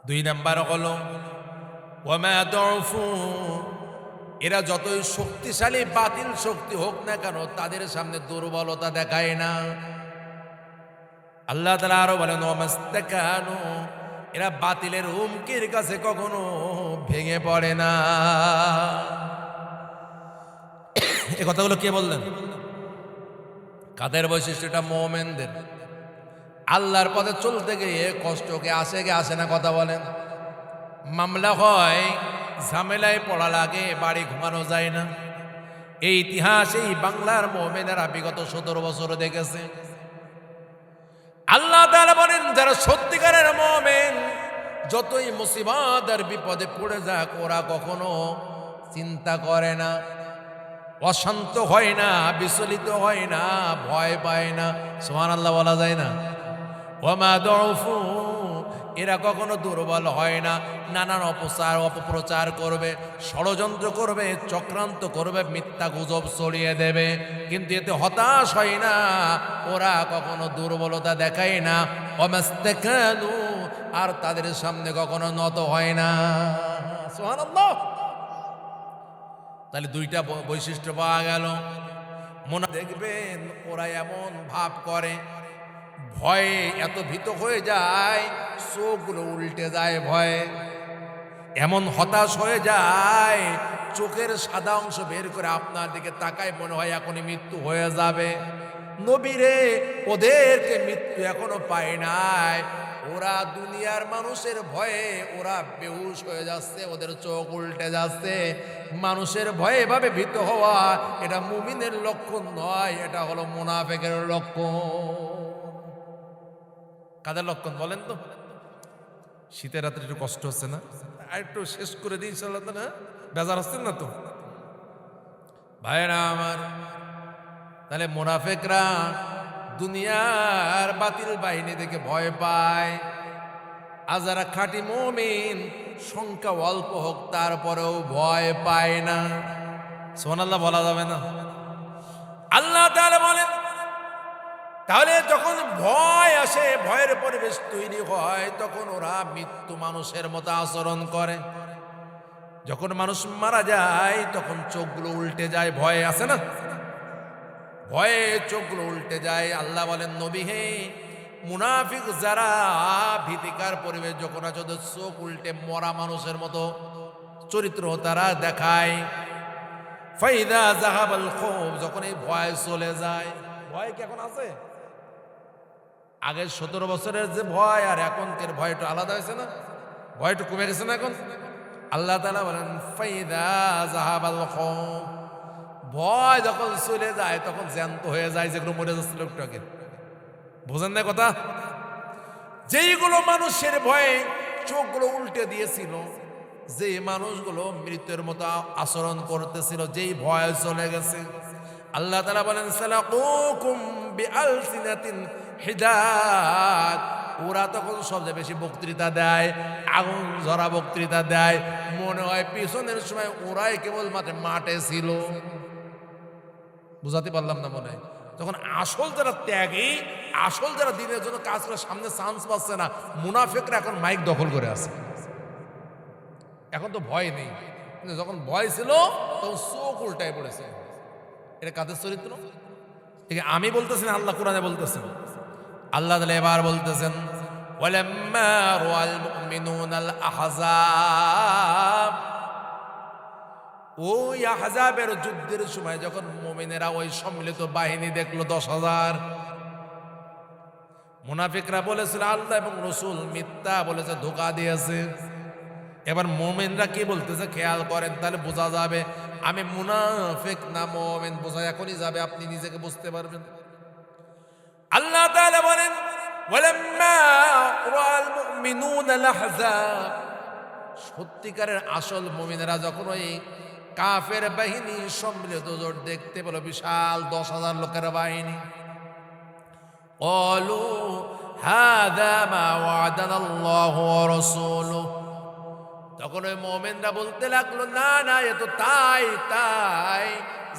2 নাম্বার হলো ওয়ামা দুফু, এরা যতই শক্তিশালী বাতিল শক্তি হোক না কেন, তাদের সামনে দুর্বলতা দেখায় না। আল্লাহ তাআলা আরো বলেন, ওয়ামাস্তাকানু, এরা বাতিলের হুমকির কাছে কখনো ভেঙে পড়ে না। এই কথাগুলো কে বললেন? কাদের বৈশিষ্ট্যটা? মুমিনদের। আল্লাহর পথে চলতে গিয়ে কষ্টকে আসে না? কথা বলেন। মামলা হয়, ঝামেলায় পড়া লাগে, বাড়ি ঘুমানো যায় না। এই ইতিহাস এই বাংলার মুমিনেরা বিগত 17 বছর দেখেছে। আল্লাহ তাআলা বলেন, যারা সত্যিকারের মুমিন, যতই মুসিবত আর বিপদে পড়ে যাক, ওরা কখনো চিন্তা করে না, অশান্ত হয় না, বিচলিত হয় না, ভয় পায় না। সুবহানাল্লাহ বলা যায় না? ওয়ামা দুফু, এরা কখনো দুর্বল হয় না। নানান অপপ্রচার করবে, ষড়যন্ত্র করবে, চক্রান্ত করবে, মিথ্যা গুজব ছড়িয়ে দেবে, কিন্তু এতে হতাশ হয় না, ওরা কখনো দুর্বলতা দেখায় না। ওয়ামাস্তাকানু, আর তাদের সামনে কখনো নত হয় না। সুবহানাল্লাহ। তাহলে 2টা বৈশিষ্ট্য পাওয়া গেল। মনে দেখবেন ওরা এমন ভাব করে, ভয়ে এত ভীত হয়ে যায়, চোখগুলো উল্টে যায় ভয়ে, এমন হতাশ হয়ে যায়, চোখের সাদা অংশ বের করে আপনার দিকে তাকায়, মনে হয় এখনই মৃত্যু হয়ে যাবে। নবীরে, ওদেরকে মৃত্যু এখনো পায় নাই, ওরা দুনিয়ার মানুষের ভয়ে ওরা বেহুশ হয়ে যাচ্ছে, ওদের চোখ উল্টে যাচ্ছে। মানুষের ভয়ে এভাবে ভীত হওয়া এটা মুমিনের লক্ষণ নয়, এটা হলো মুনাফিকের লক্ষণ। কাদের লক্ষণ বলেন তো? শীতের রাত্রে একটু কষ্ট হচ্ছে না? আর একটু শেষ করে দিই ইনশাআল্লাহ, না বেজার হচ্ছেন না তো ভাইরা আমার? তাহলে মুনাফিকরা দুনিয়ার বাতিল বাহিনী থেকে ভয় পায়, আর যারা খাঁটি মুমিন সংখ্যা অল্প হোক তারপরেও ভয় পায় না। সুবহানাল্লাহ বলা যাবে না? আল্লাহ তাআলা বলেন, তাহলে যখন ভয় আসে, ভয়ের পরিবেশ তৈরি হয়, তখন ওরা মৃত্যু মানুষের মতো আচরণ করে। যখন মানুষ মারা যায় তখন চোখগুলো উল্টে যায়, ভয়ে আছে না? ভয়ে চোখগুলো উল্টে যায়। আল্লাহ বলেন, নবী হে, মুনাফিক যারা ভীতিকার পরিবেশ যখন আছে, ওদের চোখ উল্টে মরা মানুষের মতো চরিত্র তারা দেখায়। ফাইদা জাহাবাল খৌফ, যখন এই ভয় চলে যায়। ভয় কি এখন আছে? আগে 17 বছরের যে ভয় আর এখনকার ভয় একটু আলাদা হয়েছে না? ভয় একটু কমে গেছে না এখন? আল্লাহ তাআলা বলেন, ফাইদা জাহাবাল খৌফ, ভয় যখন চলে যায় তখন জ্যান্ত হয়ে যায়, যেগুলো মরে যাচ্ছিল একটু আগে। বোঝেন না কথা? যেইগুলো মানুষের ভয়ে চোখগুলো উল্টে দিয়েছিল, যে মানুষগুলো মৃত্যুর মতো আচরণ করতেছিল, যেই ভয় চলে গেছে, আল্লাহ তাআলা বলেন, সালাকুকুম বিআলসিনাতিন হিদাদ, ওরা তখন সবচেয়ে বেশি বক্তৃতা দেয়, আগুন ঝরা বক্তৃতা দেয়। মনে হয় পিছনের সময় ওরাই কেবল মাঠে ছিল। বুঝাতে পারলাম না? মনে হয় তখন আসল যারা ত্যাগী, আসল যারা দিনের জন্য কাজ করে, সামনে চান্স পাচ্ছে না, মুনাফিকরা এখন মাইক দখল করে আছে। এখন তো ভয় নেই, কিন্তু যখন ভয় ছিল তখন চোখ উল্টায় পড়েছে। এটা কাদের চরিত্র? ঠিক আমি বলতেছি না, আল্লাহ কোরআনে বলতেছেন। আল্লাহ তাআলা এবার বলতেছেন, ওয়ালাম্মা রাআল মুমিনুনাল আহজাব, ওই আহজাবের যুদ্ধের সময় যখন মুমিনেরা ওই সম্মিলিত বাহিনী দেখলো 10,000, মুনাফিকরা বলেছিল আল্লাহ এবং রাসূল মিথ্যা বলেছে, ধোঁকা দিয়েছে। এবার মুমিনরা কি বলতেছে খেয়াল করেন, তাহলে বোঝা যাবে আমি মুনাফিক না মুমিন, বোঝা এখনই যাবে, আপনি নিজেকে বুঝতে পারবেন। আল্লাহ তাআলা বলেন, ওয়ালাম্মা রাআল মুমিনুনাল আহজাব, সত্যিকারের আসল মুমিনেরা যখন ওই কাফের বাহিনী সম্মিলিত জোট দেখতে পেল, বিশাল 10,000 লোকের বাহিনী, ক্বালু হাযা মা ওয়া'দানাল্লাহু ওয়া রাসূলুহু, তখন ওই মুমিনরা বলতে লাগলো, না না, এ তো তাই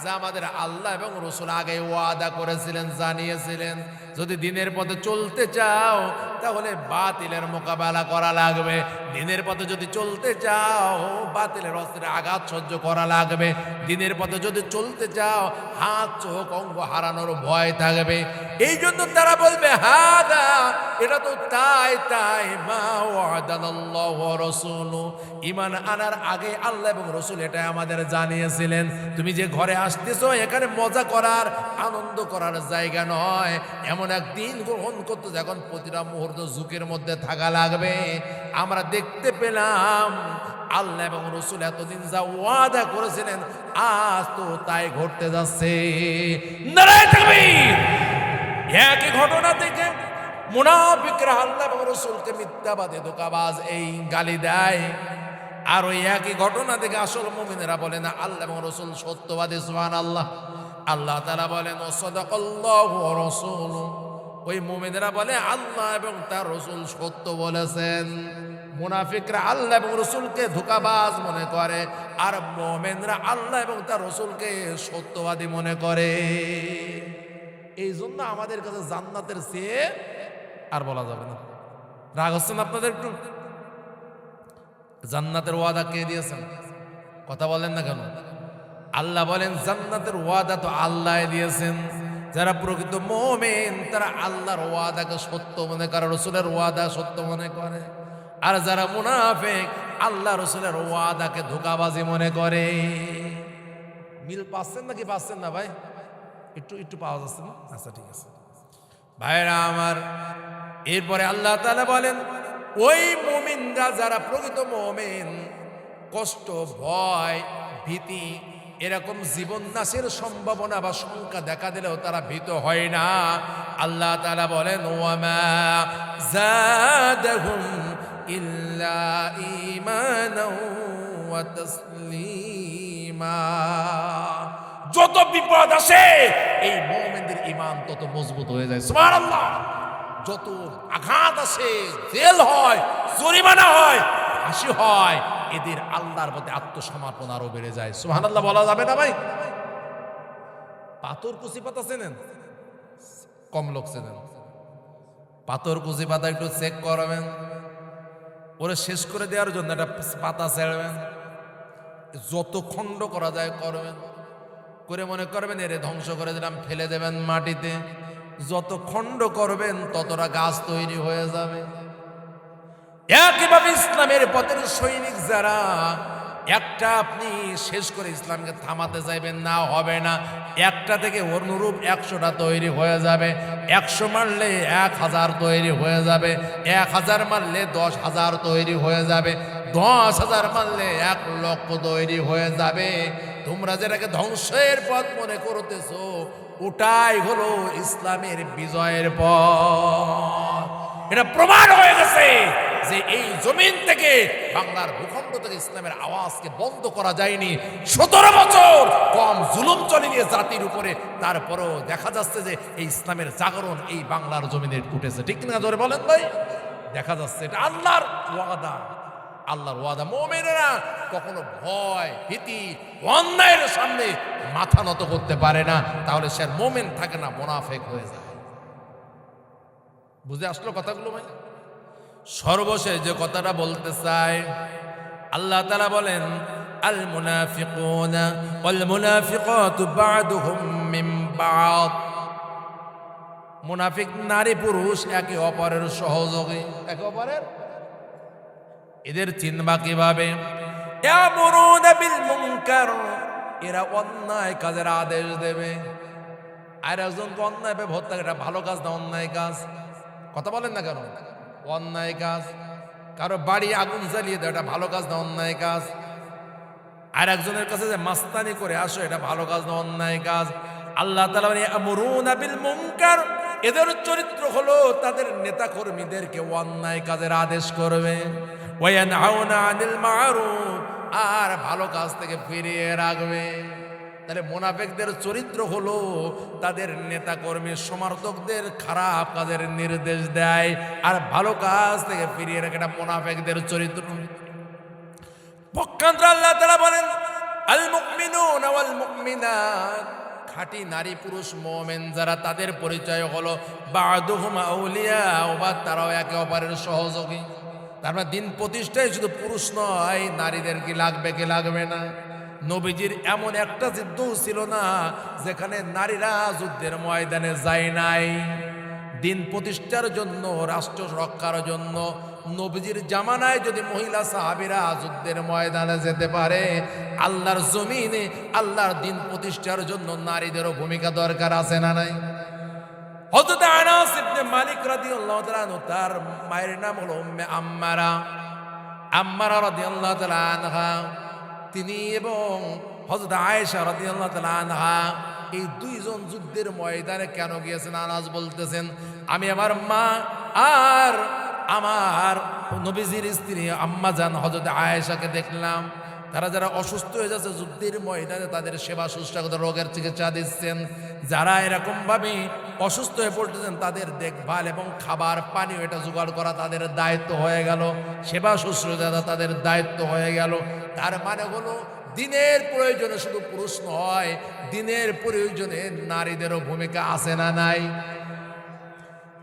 যা আমাদের আল্লাহ এবং রাসূল আগে ওয়াদা করেছিলেন, জানিয়েছিলেন। যদি দিনের পথে চলতে চাও তাহলে বাতিলের মোকাবেলা করা লাগবে, দিনের পথে যদি চলতে চাও বাতিলের অস্ত্রে আঘাত সহ্য করা লাগবে, দিনের পথে যদি চলতে চাও হাত চোখ অঙ্গ হারানোর ভয় থাকবে। এই জন্য তারা বলবে, হাদা, এটা তো তাই মা ওয়া'দানাল্লাহু ওয়া রাসূলুহু, ঈমান আনার আগে আল্লাহ এবং রাসূল এটা আমাদের জানিয়েছিলেন। তুমি যে ঘরে আসতেছো এখানে মজা করার, আনন্দ করার জায়গা নয়, এমন একদিন গ্রহণ করতে যখন প্রতিটা মুহূর্ত ঝুঁকির মধ্যে থাকা লাগবে। আমরা দেখতে পেলাম আল্লাহ এবং রাসূল এতদিন যা ওয়াদা করেছিলেন আজ তো তাই ঘটতে যাচ্ছে। নারায়ে তাকবীর! একই ঘটনা থেকে মুনাফিকরা আল্লাহ এবং রাসূলকে মিথ্যাবাদী, ধোঁকাবাজ এই গালি দেয়, আর ওই একই ঘটনা থেকে আসল মুমিনেরা বলে না আল্লাহ এবং রাসূল সত্যবাদী। সুবহানাল্লাহ! আল্লাহ তাআলা বলেন, সাদাকাল্লাহু ওয়া রাসূলুহু, ওই মুমিনেরা বলে আল্লাহ এবং তার রাসূল সত্য বলেছেন। মুনাফিকরা আল্লাহ এবং রাসূলকে ধোঁকাবাজ মনে করে, আর মুমিনরা আল্লাহ এবং তার রাসূলকে সত্যবাদী মনে করে। এই জন্য আমাদের কাছে জান্নাতের চেয়ে আর বলা যাবে না। রাগ হচ্ছেন আপনাদের একটু? জান্নাতের ওয়াদা কে দিয়েছেন? কথা বলেন না কেন? আল্লাহ বলেন জান্নাতের ওয়াদা তো আল্লাহ দিয়েছেন। যারা প্রকৃত মুমিন তারা আল্লাহর ওয়াদাকে সত্য মনে করে, রাসূলের ওয়াদা সত্য মনে করে। আর যারা মুনাফিক আল্লাহ রাসূলের ওয়াদাকে ধোঁকাবাজি মনে করে। মিল পাচ্ছেন নাকি পাচ্ছেন না ভাই? একটু পাওয়া যাচ্ছে না? আচ্ছা ঠিক আছে ভাইরা আমার, এরপরে আল্লাহ তাআলা বলেন, ওই মুমিনরা যারা প্রকৃত মুমিন, কষ্ট, ভয়, ভীতি, এরকম জীবন নাশের সম্ভাবনা বা শঙ্কা দেখা দিলেও তারা ভীত হয় না। আল্লাহ তাআলা বলেন, ওয়ামা যাদাহুম ইল্লা ঈমানাও ওয়া তাসলিমা। যত বিপদ আসে এই মুমিনদের ঈমান তত মজবুত হয়ে যায়। সুবহানাল্লাহ। যত আঘাত আসে, জেল হয়, জরিমানা হয়, ফাঁসি হয়, এদের আল্লাহর প্রতি আত্মসমর্পণ আরো বেড়ে যায়। সুবহানাল্লাহ বলা যাবে না ভাই? পাথরকুচি পাতা চেনেন? কম লোক চেনেন। পাথরকুচি পাতা একটু চেক করবেন, ওরে শেষ করে দেওয়ার জন্য একটা পাতা ছেড়বেন, যত খণ্ড করা যায় করবেন, করে মনে করবেন এরে ধ্বংস করে দিলাম, ফেলে দেবেন মাটিতে। যত খণ্ড করবেন ততটা গাছ তৈরি হয়ে যাবে। একইভাবে ইসলামের পথের সৈনিক যারা, একটা আপনি শেষ করে ইসলামকে থামাতে চাইবেন না, হবে না। একটা থেকে অনুরূপ 100টা তৈরি হয়ে যাবে। 100 মারলে 1000 তৈরি হয়ে যাবে। 1000 মারলে 10,000 তৈরি হয়ে যাবে। 10,000 মারলে 1,00,000 তৈরি হয়ে যাবে। তোমরা যেটাকে ধ্বংসের পথ মনে করতেছো, ওটাই হলো ইসলামের বিজয়ের পথ। এটা প্রমাণ হয়ে গেছে যে এই জমিন থেকে, বাংলার ভূখণ্ড থেকে ইসলামের আওয়াজকে বন্ধ করা যায়নি। 17 বছর কম জুলুম চলেনি জাতির উপরে, তারপরেও দেখা যাচ্ছে যে এই ইসলামের জাগরণ এই বাংলার জমিনে উঠেছে। ঠিক না জোরে বলেন ভাই? দেখা যাচ্ছে এটা আল্লাহর ওয়াদা। আল্লাহর ওয়াদা। মুমিনেরা কখনো ভয়, ভীতি, অন্যায়ের সামনে মাথা নত করতে পারে না। তাহলে সে মুমিন থাকে না, মুনাফিক হয়ে যায়। বুঝে আসলো কথাগুলো ভাই? সর্বশেষ যে কথাটা বলতে চাই, আল্লাহ তাআলা বলেন, আল মুনাফিকুনা ওয়াল মুনাফিকাতু বা'দুহুম মিন বা'দ। মুনাফিক নারী পুরুষ একে অপরের সহযোগী, একে অপরের। এদের চিনবা কিভাবে? ইয়ামুরুনা বিল মুনকার, এরা অন্যায় কাজের আদেশ দেবে। আর একজনকে অন্যায় ভাবে ভর্তা, এটা ভালো কাজ না অন্যায় কাজ? কথা বলেন না কেন? অন্যায় কাজ। কারো বাড়ি আগুন জ্বালিয়ে দেয়, এটা ভালো কাজ না অন্যায় কাজ? আর একজনের কাছে যে মাস্তানি করে আসো, এটা ভালো কাজ না অন্যায় কাজ? আল্লাহ তাআলা বলেন, ইয়ামুরুনা বিল মুনকার, এদের চরিত্র হলো তাদের নেতা কর্মীদেরকে অন্যায় কাজের আদেশ করবে। ওয়া ইয়ানহাউনা আনিল মা'রুফ, আর ভালো কাজ থেকে ফিরিয়ে রাখবে। তাহলে মুনাফিকদের চরিত্র হলো তাদের নেতা কর্মী সমর্থকদের খারাপ কাজের নির্দেশ দেয় আর ভালো কাজ থেকে ফিরিয়ে রাখে। এটা মুনাফিকদের চরিত্র। পক্ষান্তরে আল্লাহ তাআলা বলেন, আল মুমিনুনা ওয়াল মুমিনাত, খাঁটি নারী পুরুষ মুমিন যারা, তাদের পরিচয় হলো বা'দুহুম আউলিয়া, তারাও একে অপরের সহযোগী। তার মানে দিন প্রতিষ্ঠায় শুধু পুরুষ নয়, নারীদের কি লাগবে কি লাগবে না? নবীজির এমন একটা যুদ্ধও ছিল না যেখানে নারীরা যুদ্ধের ময়দানে যায় নাই। দিন প্রতিষ্ঠার জন্য, রাষ্ট্র রক্ষার জন্য নবীজির জামানায় যদি মহিলা সাহাবীরা যুদ্ধের ময়দানে যেতে পারে, আল্লাহর জমিনে আল্লাহর দিন প্রতিষ্ঠার জন্য নারীদেরও ভূমিকা দরকার আছে না নাই? হযরত আনাস ইবনে মালিক রাদিয়াল্লাহু তাআলা আনহু, তার মায়ের নাম হলো উম্মে আম্মারা। আম্মারা রাদিয়াল্লাহু তাআলা আনহা, তিনি এবং হযরত আয়েশা রাদিয়াল্লাহু তাআলা আনহা এই দুইজন যুদ্ধের ময়দানে কেন গিয়েছেন? আনাস বলতেছেন, আমি আমার মা আর আমার নবীজির স্ত্রী আম্মা জান হযরত আয়েশাকে দেখলাম, তারা যারা অসুস্থ হয়ে যাচ্ছে যুদ্ধের ময়দানে তাদের সেবা শুশ্রূষা, রোগের চিকিৎসা দিচ্ছেন। যারা এরকম ভাবে অসুস্থ হয়ে পড়তেছেন তাদের দেখভাল এবং খাবার পানি এটা জোগাড় করা তাদের দায়িত্ব হয়ে গেল, সেবা শুশ্রূষা তাদের দায়িত্ব হয়ে গেল। তার মানে হলো দিনের প্রয়োজনে শুধু পুরুষ নয়, দিনের প্রয়োজনে নারীদেরও ভূমিকা আছে না নাই?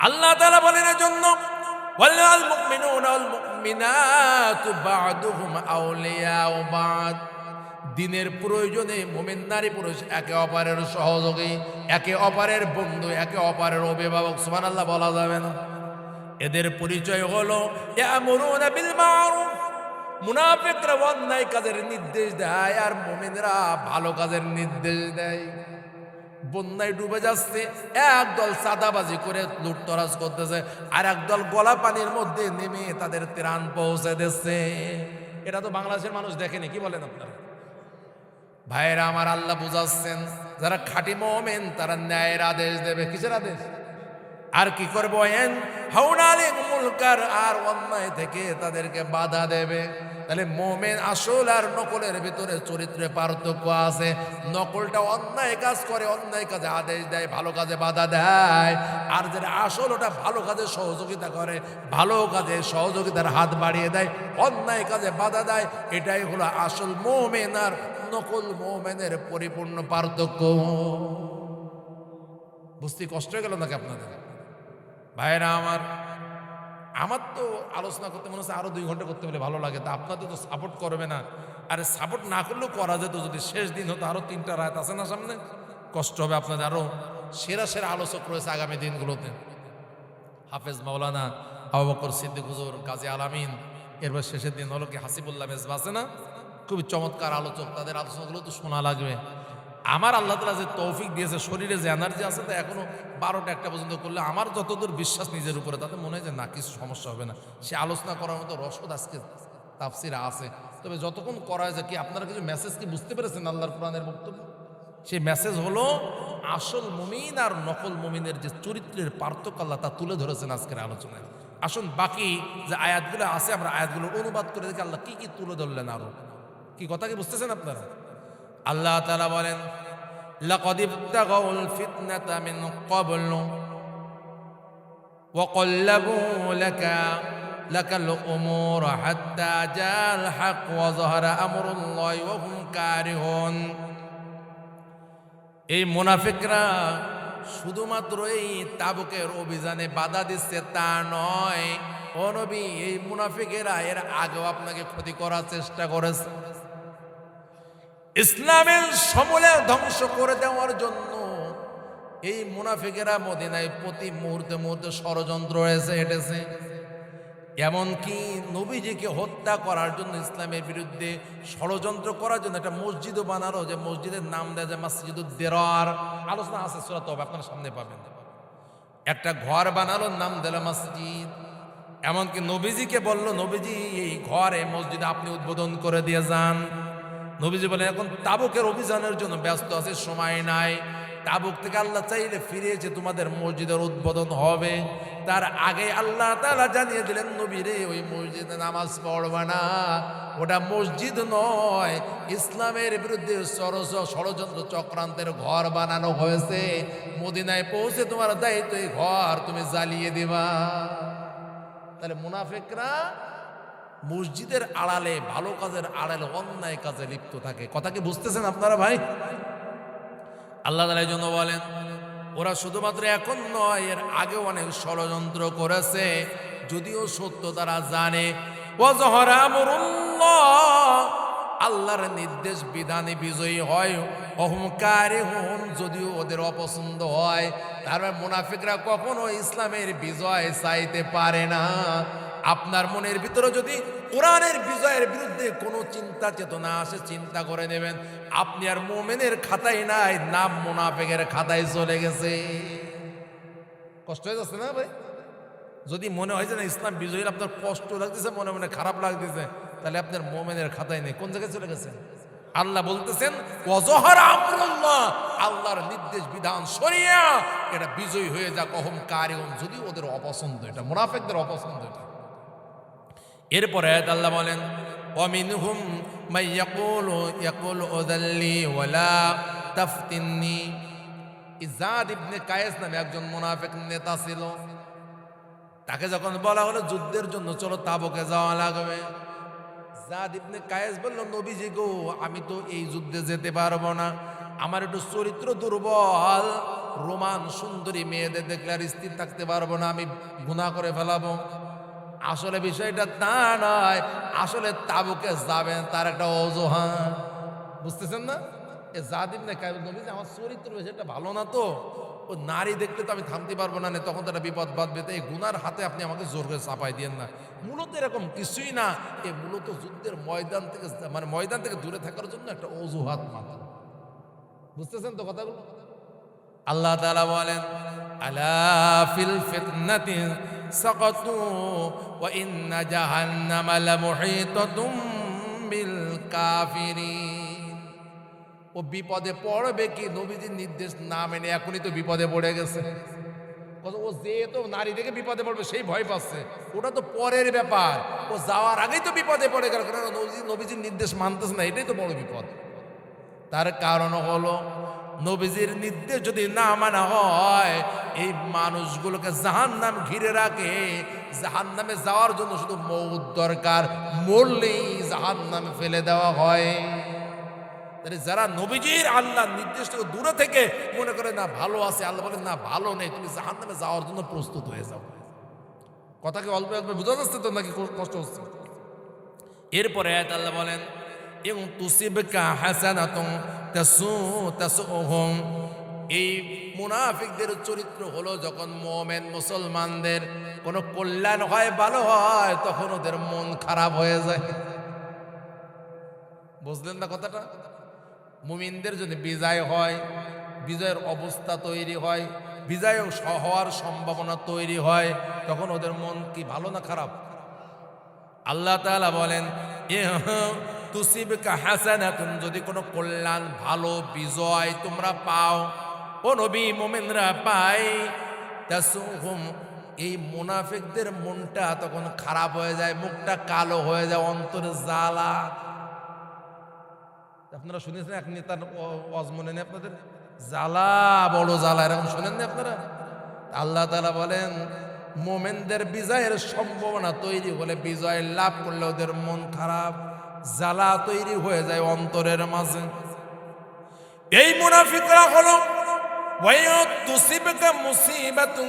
আল্লাহ তাআলা বলেন এজন্য, ওয়াল মুমিনুনা ওয়াল মুমিনাতু বা'দুহুম আউলিয়াউ বা'দ, দিনের প্রয়োজনে মুমিন নারী পুরুষ একে অপরের সহযোগী, একে অপরের বন্ধু, একে অপরের অভিভাবক। সুবহানাল্লাহ বলা যাবে না? এদের পরিচয় হলো ইয়ামুরুনা বিল মা'রুফ, মুনাফিকরা অন্যায় কাজের নির্দেশ দেয় আর মুমিনরা ভালো কাজের নির্দেশ দেয়। বন্যায় ডুবে যাচ্ছে, একদল চাঁদাবাজি করে লুটতরাজ করতেছে, আর একদল গলা পানির মধ্যে নেমে তাদের ত্রাণ পৌঁছে দিচ্ছে। এটা তো বাংলাদেশের মানুষ দেখেনি, কি বলেন আপনারা? ভাইরা আমার, আল্লাহ বুঝাচ্ছেন যারা খাঁটি মুমিন তারা ন্যায়ের আদেশ দেবে। কিসের আদেশ? আর কি করবো? মুলকার, আর অন্যায় থেকে তাদেরকে বাধা দেবে। তাহলে মুমিন আসল আর নকলের ভিতরে চরিত্রে পার্থক্য আছে। নকলটা অন্যায় কাজ করে, অন্যায় কাজে আদেশ দেয়, ভালো কাজে বাধা দেয়। আর যেটা আসল ওটা ভালো কাজে সহযোগিতা করে, ভালো কাজে সহযোগিতার হাত বাড়িয়ে দেয়, অন্যায় কাজে বাধা দেয়। এটাই হলো আসল মুমিন আর নকল মুমিনের পরিপূর্ণ পার্থক্য। বুঝতে কষ্ট হয়ে গেল নাকি আপনাদের? ভাইরা আমার তো আলোচনা করতে মনে হচ্ছে আরো 2 ঘন্টা করতে বলে ভালো লাগে। তা আপনাদের তো সাপোর্ট করবে না। আরে সাপোর্ট না করলেও করা যেত, যদি শেষ দিন হতো। আরো 3টা রাত আছে না সামনে, কষ্ট হবে আপনাদের। আরো সেরা সেরা আলোচক রয়েছে আগামী দিনগুলোতে। হাফেজ মাওলানা আবু বকর সিদ্দিক হুজুর, কাজী আলামিন, এরপর শেষের দিন হলো কি হাসিবুল্লাহ মেজবা আছে না, খুবই চমৎকার আলোচক। তাদের আলোচনাগুলো তো শোনা লাগবে। আমার আল্লাহ তাআলা যে তৌফিক দিয়েছে, শরীরে যে এনার্জি আছে, তা এখনো 12টা 1টা পর্যন্ত করলে আমার যতদূর বিশ্বাস নিজের উপরে, তাতে মনে হয় যে না, কিছু সমস্যা হবে না। সে আলোচনা করার মতো রসদ আজকে তাফসিরে আছে। তবে যতক্ষণ করা যায়, কি আপনারা কিছু মেসেজ কি বুঝতে পেরেছেন আল্লাহর কোরআনের বক্তব্য? সেই মেসেজ হলো আসল মুমিন আর নকল মুমিনের যে চরিত্রের পার্থক্য আল্লাহ তা তুলে ধরেছেন আজকের আলোচনায়। আসুন বাকি যে আয়াতগুলো আছে আমরা আয়াতগুলো অনুবাদ করে দেখি আল্লাহ কি কি তুলে ধরলেন। আরো কি কথা কি বুঝতেছেন আপনারা? আল্লাহ তাআলা বলেন, লাকাদ ইবতাগাউল ফিতনাতা মিন ক্বাবলু ওয়া ক্বাল্লাবু লাকাল উমুর হাত্তা জাল হক ওয়া যাহারা আমরুল্লাহি ওয়া হুম কারিহুন। এই মুনাফিকরা শুধুমাত্র এই তাবুকের অভিযানে বাধা দিচ্ছে তা নয়, ও নবী, এই মুনাফিকেরা এর আগেও আপনাকে ক্ষতি করার চেষ্টা করেছে। ইসলামের সমূলে ধ্বংস করে দেওয়ার জন্য এই মুনাফিকেরা মদিনায় প্রতি মুহূর্তে মুহূর্তে ষড়যন্ত্র এটেছে। এমনকি নবীজিকে হত্যা করার জন্য, ইসলামের বিরুদ্ধে ষড়যন্ত্র করার জন্য একটা মসজিদও বানালো, যে মসজিদের নাম দেয় যে মসজিদুদ দিরার। আলোচনা আছে সূরা তওবা, আপনারা সামনে পাবেন। একটা ঘর বানালো, নাম দিল মসজিদ। এমনকি নবীজিকে বলল, নবীজি এই ঘরে মসজিদে আপনি উদ্বোধন করে দিয়ে যান। নবীজি বলেন এখন তাবুকের অভিযানের জন্য ব্যস্ত আছে, সময় নাই। তাবুক থেকে আল্লাহ চাইলে ফিরিয়েছে, তোমাদের মসজিদের উদ্বোধন হবে। তার আগে আল্লাহ তাআলা জানিয়ে দিলেন, নবী রে, ওই মসজিদে নামাজ পড়বা না, ওটা মসজিদ নয়, ইসলামের বিরুদ্ধে ষড়যন্ত্র চক্রান্তের ঘর বানানো হয়েছে। মদিনায় পৌঁছে তোমার দায়িত্ব এই ঘর তুমি জ্বালিয়ে দিবা। তাহলে মুনাফিকরা মসজিদের আড়ালে, ভালো কাজের আড়ালে অন্যায় কাজে লিপ্ত থাকে। কথা কি বুঝতেছেন আপনারা ভাই? আল্লাহ তাআলা এই জন্য বলেন, ওরা শুধুমাত্র এখন নয়, এর আগেও অনেক ষড়যন্ত্র করেছে, যদিও সত্য তারা জানে। ওয়াজহারা আমরুল্লাহ, আল্লাহর নির্দেশ বিধানে বিজয়ী হয়। অহংকারিহুন, যদিও ওদের অপছন্দ হয়। তারপর মুনাফিকরা কখনো ইসলামের বিজয় চাইতে পারে না। আপনার মনের ভিতরে যদি কোরআনের বিজয়ের বিরুদ্ধে কোনো চিন্তা চেতনা আসে, চিন্তা করে নেবেন আপনি আর মুমিনের খাতায় নাই, নাম মুনাফিকের খাতায় চলে গেছে। কষ্ট হয়ে যাচ্ছে না ভাই? যদি মনে হয় যে না ইসলাম বিজয়ী, আপনার কষ্ট লাগতেছে, মনে মনে খারাপ লাগতেছে, তাহলে আপনার মুমিনের খাতায় নেই। কোন জায়গায় চলে গেছে? আল্লাহ বলতেছেন ওয়াজহারা আমরুল্লাহ, আল্লাহর নির্দেশ বিধান শরিয়া এটা বিজয়ী হয়ে যাক। অহংকারিহুন, যদি ওদের অপছন্দ, এটা মুনাফিকদের অপছন্দ। এটা এরপরে আল্লাহ বলেন, ওয়ামিনহুম মাইয়াকুলু উযাল্লি ওয়ালা তাফতিননি। যাদ ইবনে কায়েস নামে একজন মুনাফিক নেতা ছিল। তাকে যখন বলা হলো যুদ্ধের জন্য চলো তাবুকে যাওয়া লাগবে, যাদ ইবনে কায়েস বলল, নবীজি গো, আমি তো এই যুদ্ধে যেতে পারবো না, আমার একটু চরিত্র দুর্বল, রোমান সুন্দরী মেয়েদের দেখলে আর স্থির থাকতে পারবো না, আমি গুনাহ করে ফেলাবো। আসলে বিষয়টা তা নয়, আসলে তাবুকে যাবেন তার একটা অজুহাত। বুঝতেছেন না? এ যাদ ইবনে কায়েস, নবীজি আমার চরিত্র সেটা ভালো না, তো ও নারী দেখলে তো আমি থামতে পারবো না, তখন তো একটা বিপদ বাঁধবে, তাই এই গুনার হাতে আপনি আমাকে জোর করে চাপাই দিয়েন না। মূলত এরকম কিছুই না, এ মূলত যুদ্ধের ময়দান থেকে, মানে ময়দান থেকে দূরে থাকার জন্য একটা অজুহাত মাত্র। বুঝতেছেন তো কথাগুলো? আল্লাহ তাআলা বলেন, আলা ফিল ফিতনাতি সাকাতু ওয়া ইন্না জাহান্নামা লামুহীতাতুম বিল কাফিরিন। ও বিপদে পড়বে কি নবীজির নির্দেশ না মেনে, এখনই তো বিপদে পড়ে গেছে। ও যেহেতু নারী থেকে বিপদে পড়বে সেই ভয় পাচ্ছে, ওটা তো পরের ব্যাপার। ও যাওয়ার আগেই তো বিপদে পড়ে গেল, কারণ নবীজির নির্দেশ মানতেছে না, এটাই তো বড় বিপদ। তার কারণ হলো নবীজির নির্দেশ যদি না মানা হয়, এই মানুষগুলোকে জাহান্নাম ঘিরে রাখে। জাহান্নামে যাওয়ার জন্য শুধু মওত দরকার, মরলেই জাহান্নামে ফেলে দেওয়া হয়। যারা নবীজির আল্লাহর নির্দেশ থেকে দূরে থেকে মনে করে না ভালো আছে, আল্লাহ বলেন না ভালো নেই, তুমি জাহান্নামে যাওয়ার জন্য প্রস্তুত হয়ে যাও। কথাকে অল্প অল্প বোঝা যাচ্ছে তো নাকি কষ্ট হচ্ছে? এরপরে আয়াত আল্লাহ বলেন, ইন তুসিবকা হাসানাতুন তাসুহুম। এই মুনাফিকদের চরিত্র হলো, যখন মুমিন মুসলমানদের কোনো কল্যাণ হয়, ভালো হয়, তখন ওদের মন খারাপ হয়ে যায়। বুঝলেন না কথাটা? মুমিনদের যদি বিজয় হয়, বিজয়ের অবস্থা তৈরি হয়, বিজয় হওয়ার সম্ভাবনা তৈরি হয়, তখন ওদের মন কি ভালো না খারাপ? আল্লাহ তাআলা বলেন, তুসিবকা হাসানাতুন, যদি কোনো কল্যাণ ভালো বিজয় তোমরা পাও, ও নবী মুমিনরা পায়, তাসুহুম, এই মুনাফিকদের মনটা তখন খারাপ হয়ে যায়, মুখটা কালো হয়ে যায়, অন্তরে জ্বালা। আপনারা শুনেছেন এক নেতার ওয়াজ, মনে নেই আপনাদের? জ্বালা, বড় জ্বালা, এরকম শোনেননি আপনারা? আল্লাহ তাআলা বলেন, মোমেনদের বিজয়ের সম্ভাবনা তৈরি হলে, বিজয় লাভ করলে ওদের মন খারাপ, জ্বালা তৈরি হয়ে যায় অন্তরের মাঝে। এই মুনাফিকরা হলো, ওয়ায়াতুসিবকা মুসিবাতুন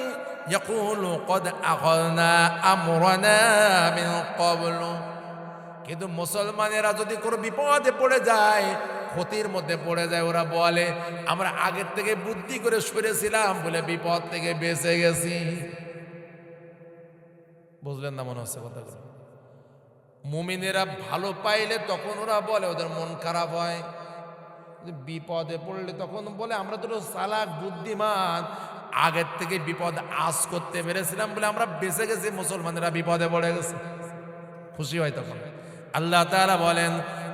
ইয়াকুলু ক্বাদ আখাযনা আমরানা মিন ক্বাবলু। কিন্তু মুসলমানেরা যদি কোনো বিপদে পড়ে যায়, ক্ষতির মধ্যে পড়ে যায়, ওরা বলে আমরা আগের থেকে বুদ্ধি করে সরেছিলাম বলে বিপদ থেকে বেঁচে গেছি। বুঝলেন না মনে হচ্ছে কথাগুলো? মুমিনেরা ভালো পাইলে তখন ওরা বলে, ওদের মন খারাপ হয়। বিপদে পড়লে তখন বলে আমরা তো চালাক বুদ্ধিমান, আগের থেকে বিপদ আজ করতে পেরেছিলাম বলে আমরা বেঁচে গেছি, মুসলমানেরা বিপদে পড়ে গেছে, খুশি হয় তখন। আল্লাহ তাআলা বলেন,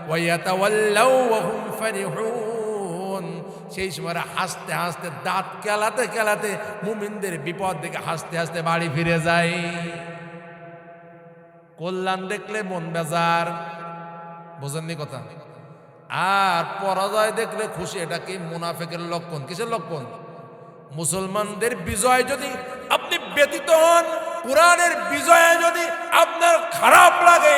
ওয়ায়াতাওয়াল্লাউ ওয়া হুম ফারিহুন, সেই সময় হাসতে হাসতে, দাঁত কেলাতে কেলাতে, মুমিনদের বিপদ দেখে হাসতে হাসতে বাড়ি ফিরে যায়। কল্যাণ দেখলে মন বেজার, বোঝেননি কথা? আর পরাজয় দেখলে খুশি, এটা কি মুনাফিকের লক্ষণ? কিসের লক্ষণ? মুসলমানদের বিজয় যদি আপনি ব্যতীত হন, কোরআনের বিজয়ে যদি আপনার খারাপ লাগে,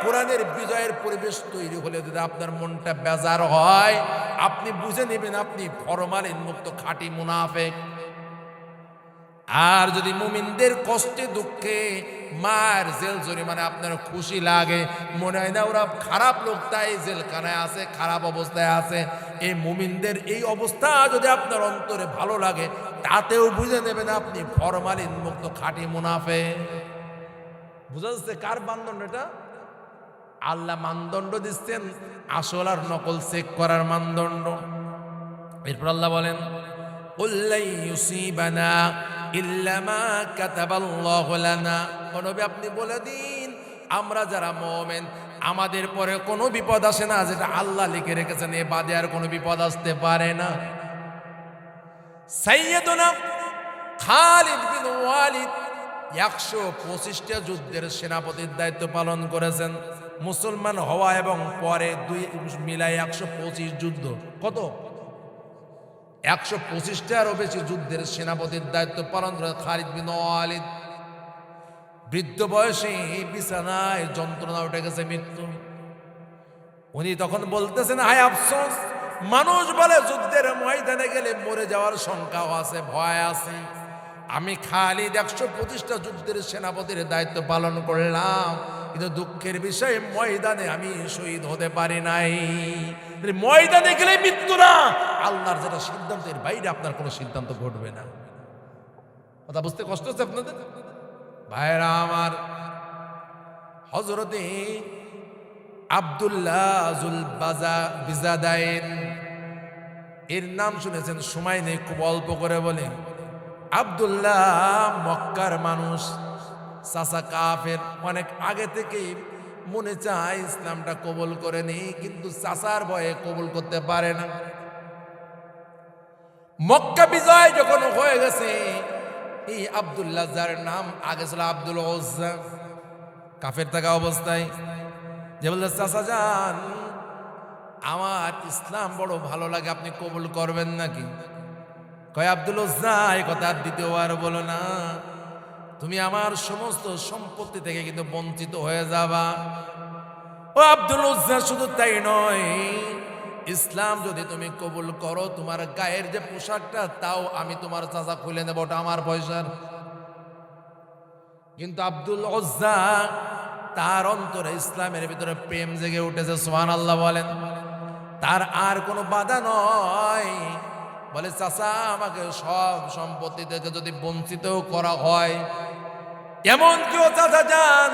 কোরআনের বিজয়ের পরিবেশ তৈরি হলে যদি আপনার মনটা বেজার হয়, আপনি বুঝে নেবেন আপনি ফরমালিন মুক্ত খাঁটি মুনাফিক। আর যদি মুমিনদের কষ্টে দুঃখে, মার জেল জরিমানে আপনার খুশি লাগে, মনে হয় না ওরা খারাপ লোক তাই জেলখানায় আছে, খারাপ অবস্থায় আছে, এই মুমিনদের এই অবস্থা যদি আপনার অন্তরে ভালো লাগে, তাতেও বুঝে নেবেন আপনি ফরমালিন মুক্ত খাঁটি মুনাফিক। বুঝা যাচ্ছে কার মানদণ্ড এটা? আল্লাহ মানদণ্ড দিচ্ছেন, আসল আর নকল চেক করার মানদণ্ড। এরপর আল্লাহ বলেন, কুল্লাই ইউসিবানা ইল্লা মা কাতাবাল্লাহু লানা। নবী আপনি বলে দিন, আমরা যারা মুমিন, আমাদের পরে কোনো বিপদ আসে না যেটা আল্লাহ লিখে রেখেছেন, এ বাদে আর কোনো বিপদ আসতে পারে না। সাইয়্যিদুনা খালিদ বিন ওয়ালিদ 125টা যুদ্ধের সেনাপতির দায়িত্ব পালন করেছেন। মুসলমান হওয়া এবং পরে দুই মিলাই 125 যুদ্ধ। কত? 125টারও বেশি যুদ্ধের সেনাপতির দায়িত্ব পালন করে খালিদ বিন ওয়ালিদ। বৃদ্ধ বয়সে বিছানায় যন্ত্রণা উঠে গেছে, মৃত্যু। উনি তখন বলতেছেন, হায় আফসোস, মানুষ বলে যুদ্ধের ময়দানে গেলে মরে যাওয়ার শঙ্কাও আছে, ভয় আছে। আমি খালিদ 125টা যুদ্ধের সেনাপতির দায়িত্ব পালন করলাম, কিন্তু দুঃখের বিষয়ে ময়দানে আমি শহীদ হতে পারি নাই। ময়দানে গেলে মৃত্যু না, আল্লাহর যেটা সিদ্ধান্তের বাইরে আপনার কোনো সিদ্ধান্ত ঘটবে না। কথা বুঝতে কষ্ট হচ্ছে আপনাদের? ভাইরা আমার, হযরতে আব্দুল্লাহ যুল বিজাদাইন, এর নাম শুনেছেন, সময় নেই, খুব অল্প করে বলে। আব্দুল্লাহ মক্কার মানুষ, চাচা কাফের, অনেক আগে থেকেই মনে চায় ইসলামটা কবুল করে নি, কিন্তু চাচার ভয়ে কবুল করতে পারে না। মক্কা বিজয় যখন হয়ে গেছে, এই আব্দুল্লাহ, যার নাম আগে ছিল আব্দুল উজ্জা, কাফের থাকা অবস্থায় যে বলছে, চাচা যান, আমার ইসলাম বড় ভালো লাগে, আপনি কবুল করবেন নাকি? কয় আব্দুল উজ্জা, এই কথা দ্বিতীয়বার বলো না, তুমি আমার সমস্ত সম্পত্তি থেকে কিন্তু বঞ্চিত হয়ে যাবা। ও আব্দুল উজ্জা, শুধু তাই নয়, ইসলাম যদি তুমি কবুল করো, তোমার গায়ের যে পোশাকটা তাও আমি তোমার চাচা খুলে নেব, ওটা আমার পয়সার। কিন্তু আব্দুল উজ্জা, তার অন্তরে ইসলামের ভিতরে প্রেম জেগে উঠেছে, সুবহানাল্লাহ বলেন। তার আর কোনো বাধা নয়, বলে চাচা, আমাকে সব সম্পত্তি থেকে যদি বঞ্চিত করা হয়, এমন কেউ চাচা যান,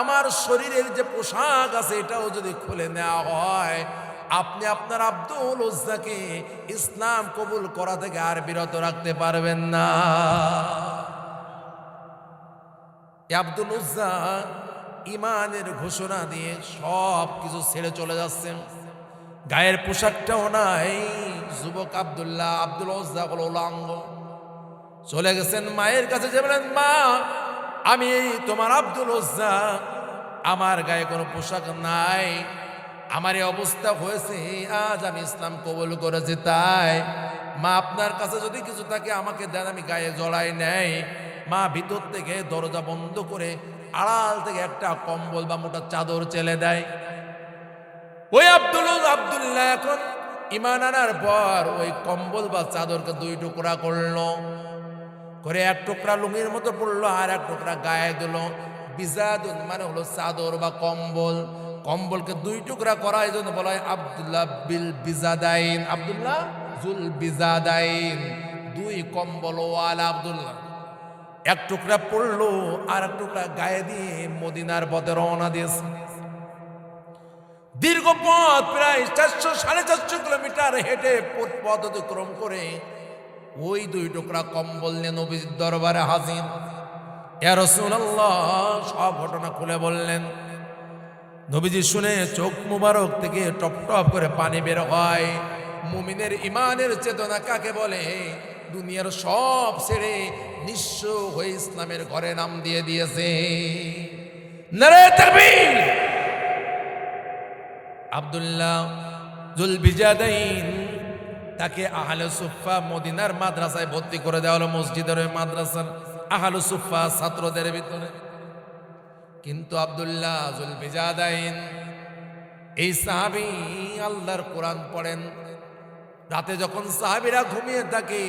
আমার শরীরের যে পোশাক আছে এটাও যদি খুলে নেওয়া হয়, আপনি আপনার আব্দুল উজ্জাকে ইসলাম কবুল করা থেকে আর বিরত রাখতে পারবেন না। আব্দুল উজ্জা ইমানের ঘোষণা দিয়ে সব কিছু ছেড়ে চলে যাচ্ছেন, গায়ের পোশাকটাও নাই। যুবক আব্দুল উজ্জা হলো উলাঙ্গ, চলে গেছেন মায়ের কাছে, যে বলেন, মা, আমি তোমার আব্দুল উজ্জা, আমার গায়ে কোনো পোশাক নাই, আমার এই অবস্থা হয়েছে, আজ আমি ইসলাম কবুল করেছি, তাই মা আপনার কাছে যদি কিছু থাকে আমাকে দেন, আমি গায়ে জড়াই নেই। মা ভিতর থেকে দরজা বন্ধ করে আড়াল থেকে একটা কম্বল বা মোটা চাদর চেলে দেয়। ওই আব্দুল্লাহ এখন ঈমান আনার পর ওই কম্বল বা চাদরকে দুই টুকরা করলো, করে এক টুকরা লুঙ্গির মতো পড়লো, আর এক টুকরা গায়ে দিল। বিজাদুন মানে হলো চাদর বা কম্বল, কম্বলকে দুই টুকরা করা, এই জন্য বলা হয় আব্দুল্লাহ বিল বিজাদাইন, আব্দুল্লাহ জুল বিজাদাইন, দুই কম্বল ওয়ালা আব্দুল্লাহ। এক টুকরা পড়লো, আর এক টুকরা গায়ে দিয়ে মদিনার পথে রওনা দিয়েছে। দীর্ঘ পথ, প্রায় 400-450 কিলোমিটার হেঁটে পথ অতিক্রম করে ওই দুই টুকরা কম্বল নিয়ে নবীজির দরবারে হাজির। ইয়া রাসূলুল্লাহ, সব ঘটনা খুলে বললেন। নবীজি শুনে চোখ মুবারক থেকে টপ টপ করে পানি বের হয়। মুমিনের ইমানের চেতনা কাকে বলে? দুনিয়ার সব ছেড়ে নিঃস্ব হয়ে ইসলামের ঘরে নাম দিয়ে দিয়েছে। নারে তাকবীর! আব্দুল্লাহ জুল বিজাদাইন, তাকে আহলে সুফা মদিনার মাদ্রাসায় ভর্তি করে দেওয়া হলো, মসজিদের ওই মাদ্রাসার আহলে সুফা ছাত্রদের ভিতরে। কিন্তু আব্দুল্লাহ জুল বিজাদাইন এই সাহাবী আল্লাহর কোরআন পড়েন। রাতে যখন সাহাবীরা ঘুমিয়ে থাকে,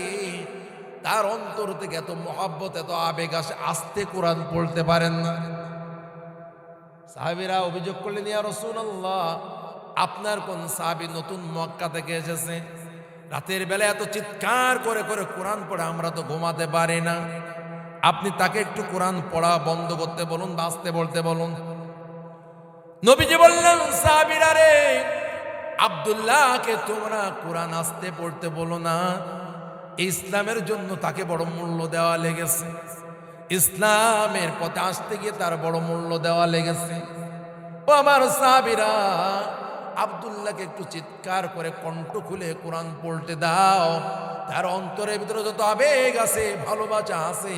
তার অন্তর থেকে এত মহব্বত, এত আবেগ আসে, আস্তে কোরআন পড়তে পারেন না। সাহাবীরা অভিযোগ করলেন, ইয়া রাসূলুল্লাহ, আপনার কোন সাহাবী নতুন মক্কা থেকে এসেছে, রাতের বেলা এত চিৎকার করে করে কোরআন পড়ে, আমরা তো ঘুমাতে পারি না, আপনি তাকে একটু কোরআন পড়া বন্ধ করতে বলুন, বাঁচতে বলতে বলুন। নবীজি বললেন, সাহাবীরা রে, আব্দুল্লাহকে তোমরা কোরআন আস্তে পড়তে বলো না, ইসলামের জন্য তাকে বড় মূল্য দেওয়া লেগেছে, ইসলামের পথে আসতে গিয়ে তার বড় মূল্য দেওয়া লেগেছে। ও আমার সাহাবীরা, আব্দুল্লাহকে একটু চিৎকার করে কণ্ঠ খুলে কোরআন পড়তে দাও, তার অন্তরের ভিতরে যত আবেগ আছে, ভালোবাসা আছে,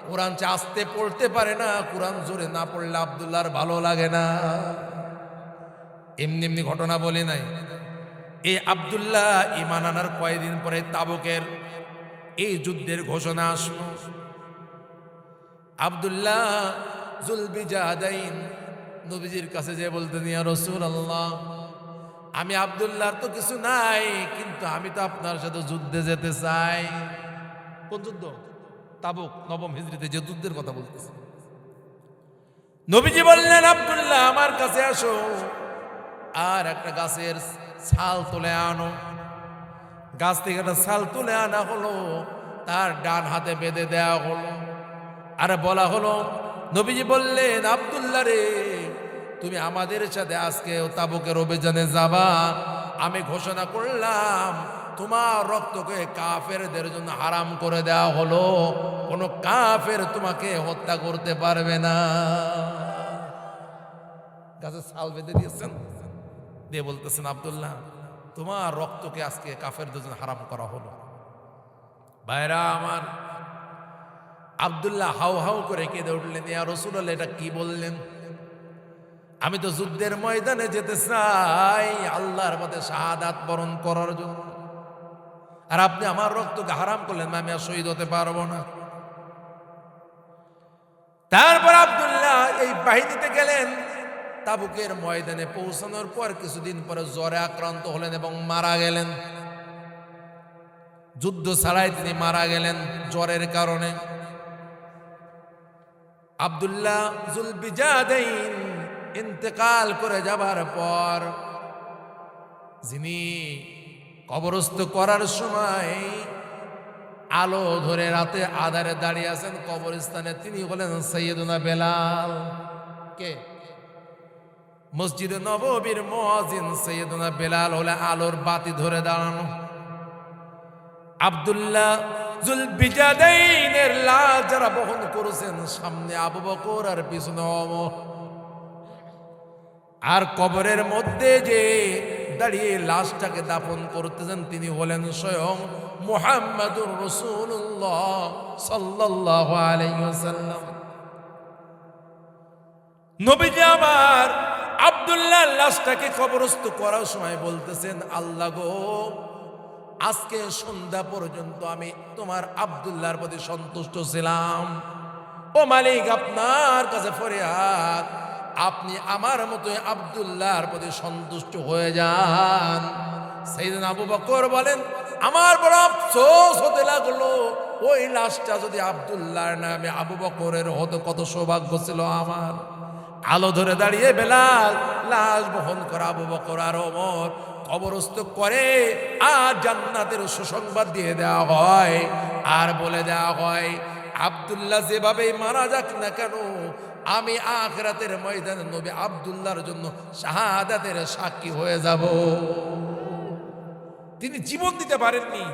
কোরআন আস্তে পড়তে পারে না, কোরআন জোরে না পড়লে আব্দুল্লাহর ভালো লাগে না। এমনি এমনি ঘটনা বলি নাই। এই আব্দুল্লাহ ঈমান আনার কয়েকদিন পরে তাবুকের এই যুদ্ধের ঘোষণা আসলো। আব্দুল্লাহ জুল বিজাদাইন নবীজির কাছে যে বলতেন, ইয়া রাসূলুল্লাহ, আমি আব্দুল্লাহর তো কিছু নাই, কিন্তু আমি তো আপনার সাথে যুদ্ধে যেতে চাই। কোন যুদ্ধ? তাবুক, নবম হিজরিতে যে যুদ্ধের কথা বলতেছে। নবীজি বললেন, আব্দুল্লাহ আমার কাছে আসো, আর একটা গাছের ছাল তুলে আনো। গাছ থেকে একটা ছাল তুলে আনা হলো, তার ডান হাতে বেঁধে দেওয়া হলো, আর বলা হলো, নবীজি বললেন, আব্দুল্লাহ রে, তুমি আমাদের সাথে আজকে তাবুকের অভিযানে যাবা। আমি ঘোষণা করলাম তোমার রক্তকে কাফেরদের জন্য হারাম করে দেওয়া হলো, কোনো কাফের তোমাকে হত্যা করতে পারবে না। গাছে ছাল বেঁধে দিয়েছেন, দিয়ে বলতেছেন আব্দুল্লাহ তোমার রক্তকে আজকে কাফেরদের জন্য হারাম করা হলো। ভাইরা আমার, আব্দুল্লাহ হাউ হাউ করে কেঁদে উঠলেন, ইয়া রাসূলুল্লাহ এটা কি বললেন? আমি তো যুদ্ধের ময়দানে যেতে চাই আল্লাহর পথে শাহাদাত বরণ করার জন্য, আর আপনি আমার রক্তকে হারাম করলেন, আমি আর শহীদ হতে পারবো না। তারপর আব্দুল্লাহ এই বাহিনীতে গেলেন। তাবুকের ময়দানে পৌঁছানোর পর কিছুদিন পরে জ্বরে আক্রান্ত হলেন এবং মারা গেলেন। যুদ্ধ ছাড়াই তিনি মারা গেলেন জ্বরের কারণে। আব্দুল্লাহ জুলবিজাদাইন ইন্তেকাল করে যাবার পর যিনি কবরস্থ করার সময় আলো ধরে রাতে আধারে দাঁড়িয়ে আছেন কবরস্থানে, তিনি হলেন সাইয়েদুনা বেলাল। কে? মসজিদে নববীর মুয়াজ্জিন সাইয়েদুনা বেলাল হলে আলোর বাতি ধরে দাঁড়ানো। আব্দুল্লাহ জুলবিজাদাইনের লাশ যারা বহন করেছেন, সামনে আবু বকর আর পিছনে ওমর, আর কবরের মধ্যে যে দাঁড়িয়ে লাশটাকে দাফন করতেছেন তিনি হলেন স্বয়ং মুহাম্মাদুর রাসূলুল্লাহ সাল্লাল্লাহু আলাইহি ওয়াসাল্লাম। নবীজি আমার আব্দুল্লাহর লাশটাকে কবরস্থ করার সময় বলতেছেন, আল্লাহ গো, আজকে সন্ধ্যা পর্যন্ত আমি তোমার আব্দুল্লাহর প্রতি সন্তুষ্ট ছিলাম। ও মালিক, আপনার কাছে ফরিয়াদ, আপনি আমার মতো আব্দুল্লাহর প্রতি সন্তুষ্ট হয়ে যান। সাইয়েদনা আবু বকর বলেন, আমার বড় আফসোস হতে লাগলো, ওই লাশটা যদি আব্দুল্লাহর নামে আবু বকরের হতো কত সৌভাগ্য ছিল আমার। আলো ধরে দাঁড়িয়ে বেলাল লাশ বহন করা আবু বকর আর ওমর কবরস্থ করে আর জান্নাতের সুসংবাদ দিয়ে দেওয়া হয়, আর বলে দেওয়া হয় আব্দুল্লাহ যেভাবেই মারা যাক না কেন, আমি আখিরাতের ময়দানে নবী আব্দুল্লাহর জন্য শাহাদাতের সাক্ষী হয়ে যাব। তিনি জীবন দিতে পারেননি,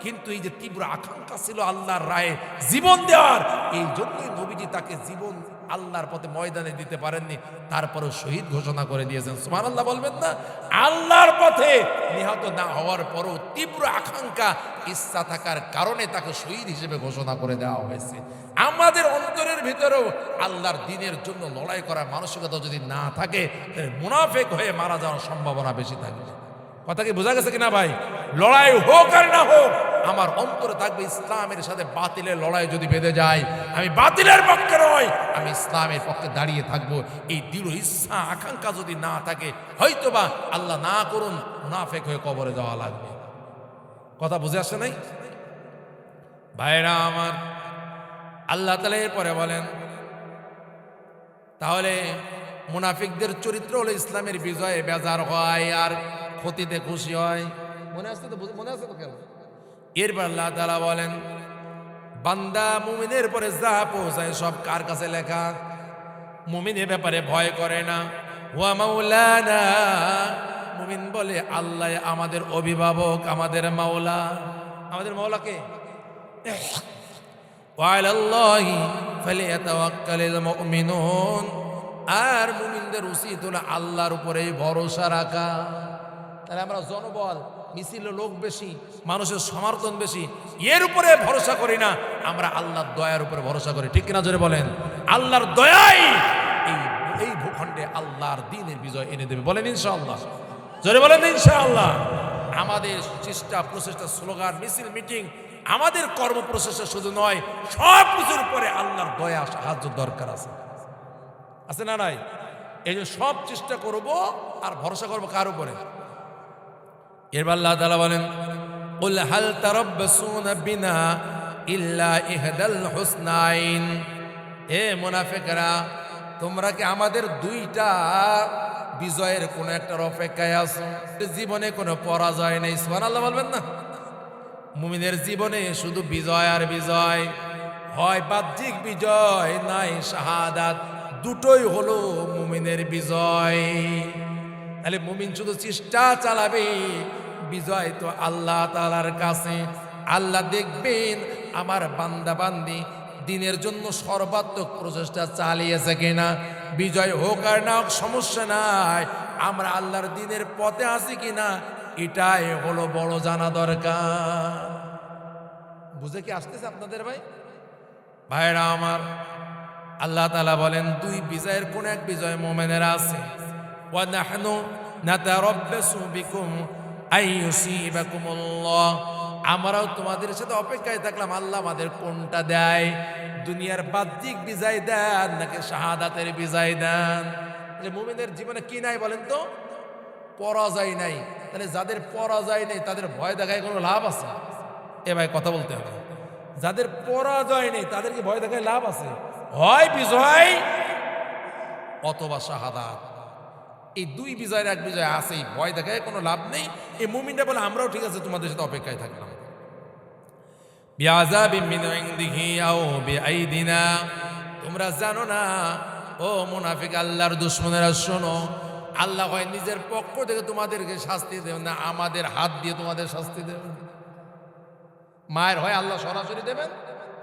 কিন্তু এই যে তীব্র আকাঙ্ক্ষা ছিল আল্লাহর রায়ে জীবন দেওয়ার, এই জন্যই নবীজি তাকে জীবন আল্লাহর পথে ময়দানে দিতে পারেননি, তারপরে শহীদ ঘোষণা করে দিয়েছেন। সুবহানাল্লাহ বলবেন না? আল্লাহর পথে নিহত না হওয়ার পরও তীব্র আকাঙ্ক্ষা ইচ্ছা থাকার কারণে তাকে শহীদ হিসেবে ঘোষণা করে দেওয়া হয়েছে। আমাদের অন্তরের ভিতরেও আল্লাহর দ্বীনের জন্য লড়াই করার মানসিকতা যদি না থাকে, তাহলে মুনাফিক হয়ে মারা যাওয়ার সম্ভাবনা বেশি থাকবে। কথা কি বোঝা গেছে কিনা ভাই? লড়াই হোক আর না হোক, আমার অন্তরে থাকবে ইসলামের সাথে বাতিলের লড়াই যদি বেঁধে যায়, আমি বাতিলের পক্ষে নয়, আমি ইসলামের পক্ষে দাঁড়িয়ে থাকবো। এই দৃঢ় ইচ্ছা আকাঙ্ক্ষা যদি না থাকে, হয়তোবা আল্লাহ না করুন মুনাফিক হয়ে কবরে যাওয়া লাগবে। কথা বুঝে আসে নাই ভাইরা আমার? আল্লাহ তাআলা এরপরে বলেন, তাহলে মুনাফিকদের চরিত্র হলো ইসলামের বিজয়ে বেজার হয় আর ক্ষতিতে খুশি হয়। মনে আছে তো? মনে আছে তো? কেন? এরপর আল্লাহ তাআলা বলেন, বান্দা মুমিনের পরে যা পৌঁছায় সব কার কাছে লেখা? মুমিনের ব্যাপারে ভয় করে না। ওয়া মাওলানা, মুমিন বলে আল্লাহ আমাদের অভিভাবক, আমাদের মাওলা। আমাদের মাওলা কে? ওয়া আলাল্লাহি ফালিয়াতাওয়াক্কালিল মুমিনুন। আর মুমিনদের উচিত হলো আল্লাহর উপরেই ভরসা রাখা। তাহলে আমরা জনবল, মিছিল লোক বেশি, মানুষের সমর্থন বেশি, এর উপরে ভরসা করি না, আমরা আল্লাহর দয়ার উপরে ভরসা করি। ঠিক কিনা জোরে বলেন? আল্লাহর দয়াই এই ভূখণ্ডে আল্লাহর দ্বীনের বিজয় এনে দেবে। বলেন ইনশাআল্লাহ। জোরে বলেন ইনশাআল্লাহ। আমাদের চেষ্টা প্রচেষ্টা, স্লোগান, মিছিল, মিটিং, আমাদের কর্ম প্রচেষ্টা শুধু নয়, সব কিছুর উপরে আল্লাহর দয়া সাহায্য দরকার আছে। আছে না নাই? এই যে সব চেষ্টা করব আর ভরসা করব কার উপরে? এরপর আল্লাহ তাআলা বলেন, কুল হাল তারাব্বাসুনা বিনা ইল্লা ইহদাল হুসনাইন। এ মুনাফিকরা, তোমরা কি আমাদের দুইটা বিজয়ের কোন একটার অপেক্ষায় আছো? জীবনে কোনো পরাজয় নেই। সুবহানাল্লাহ বলবেন না? মুমিনের জীবনে শুধু বিজয় আর বিজয়, হয় বাহ্যিক বিজয় নাই শাহাদাত, দুটোই হলো মুমিনের বিজয়। তাহলে মুমিন শুধু চেষ্টা চালাবে, বিজয় তো আল্লাহ তাআলার কাছে। আল্লাহ দেখবেন আমার বান্দা বান্দি দিনের জন্য সর্বাত্মক প্রচেষ্টা চালিয়েছে কিনা। বিজয় হোক আর না হোক সমস্যা নাই, আমরা আল্লাহর দিনের পথে আছি কিনা এটাই হলো বড় জানা দরকার। বুঝে কি আসতেছে আপনাদের ভাই ভাইরা আমার? আল্লাহ তাআলা বলেন দুই বিজয়ের কোন এক বিজয় মুমিনের আছে। ওয়া নাহনু নাতারাব্বাসু বিকুম আই ইউসিবাকুমুল্লাহ, আমরাও তোমাদের সাথে অপেক্ষায় থাকলাম আল্লাহ আমাদের কোনটা দেয়, দুনিয়ার বাহ্যিক বিজয় দেন নাকি শাহাদাতের বিজয় দেন। তাহলে মুমিনের জীবনে কি নাই বলেন তো? পরাজয় নাই। তাহলে যাদের পরাজয় নেই তাদের ভয় দেখায় কোনো লাভ আছে? এ ভাই কথা বলতে হবে। যাদের পরাজয় নেই তাদের কি ভয় দেখায় লাভ আছে? হয় বিজয় অথবা শাহাদাত, এই দুই বিজয়ের এক বিজয় আছেই, ভয় দেখায় কোনো লাভ নেই। এই মুমিনরা বলে আমরাও ঠিক আছে তোমাদের সাথে অপেক্ষায় থাকলাম। বিআযাবিন মিন ইনদিহি আও বিআইদিনা, তোমরা জানো না ও মুনাফিক আল্লাহর দুশমনেরা, শোনো, আল্লাহ হয় নিজের পক্ষ থেকে তোমাদেরকে শাস্তি দেবেন না, আমাদের হাত দিয়ে তোমাদের শাস্তি দেবেন। মায়ের হয় আল্লাহ সরাসরি দেবেন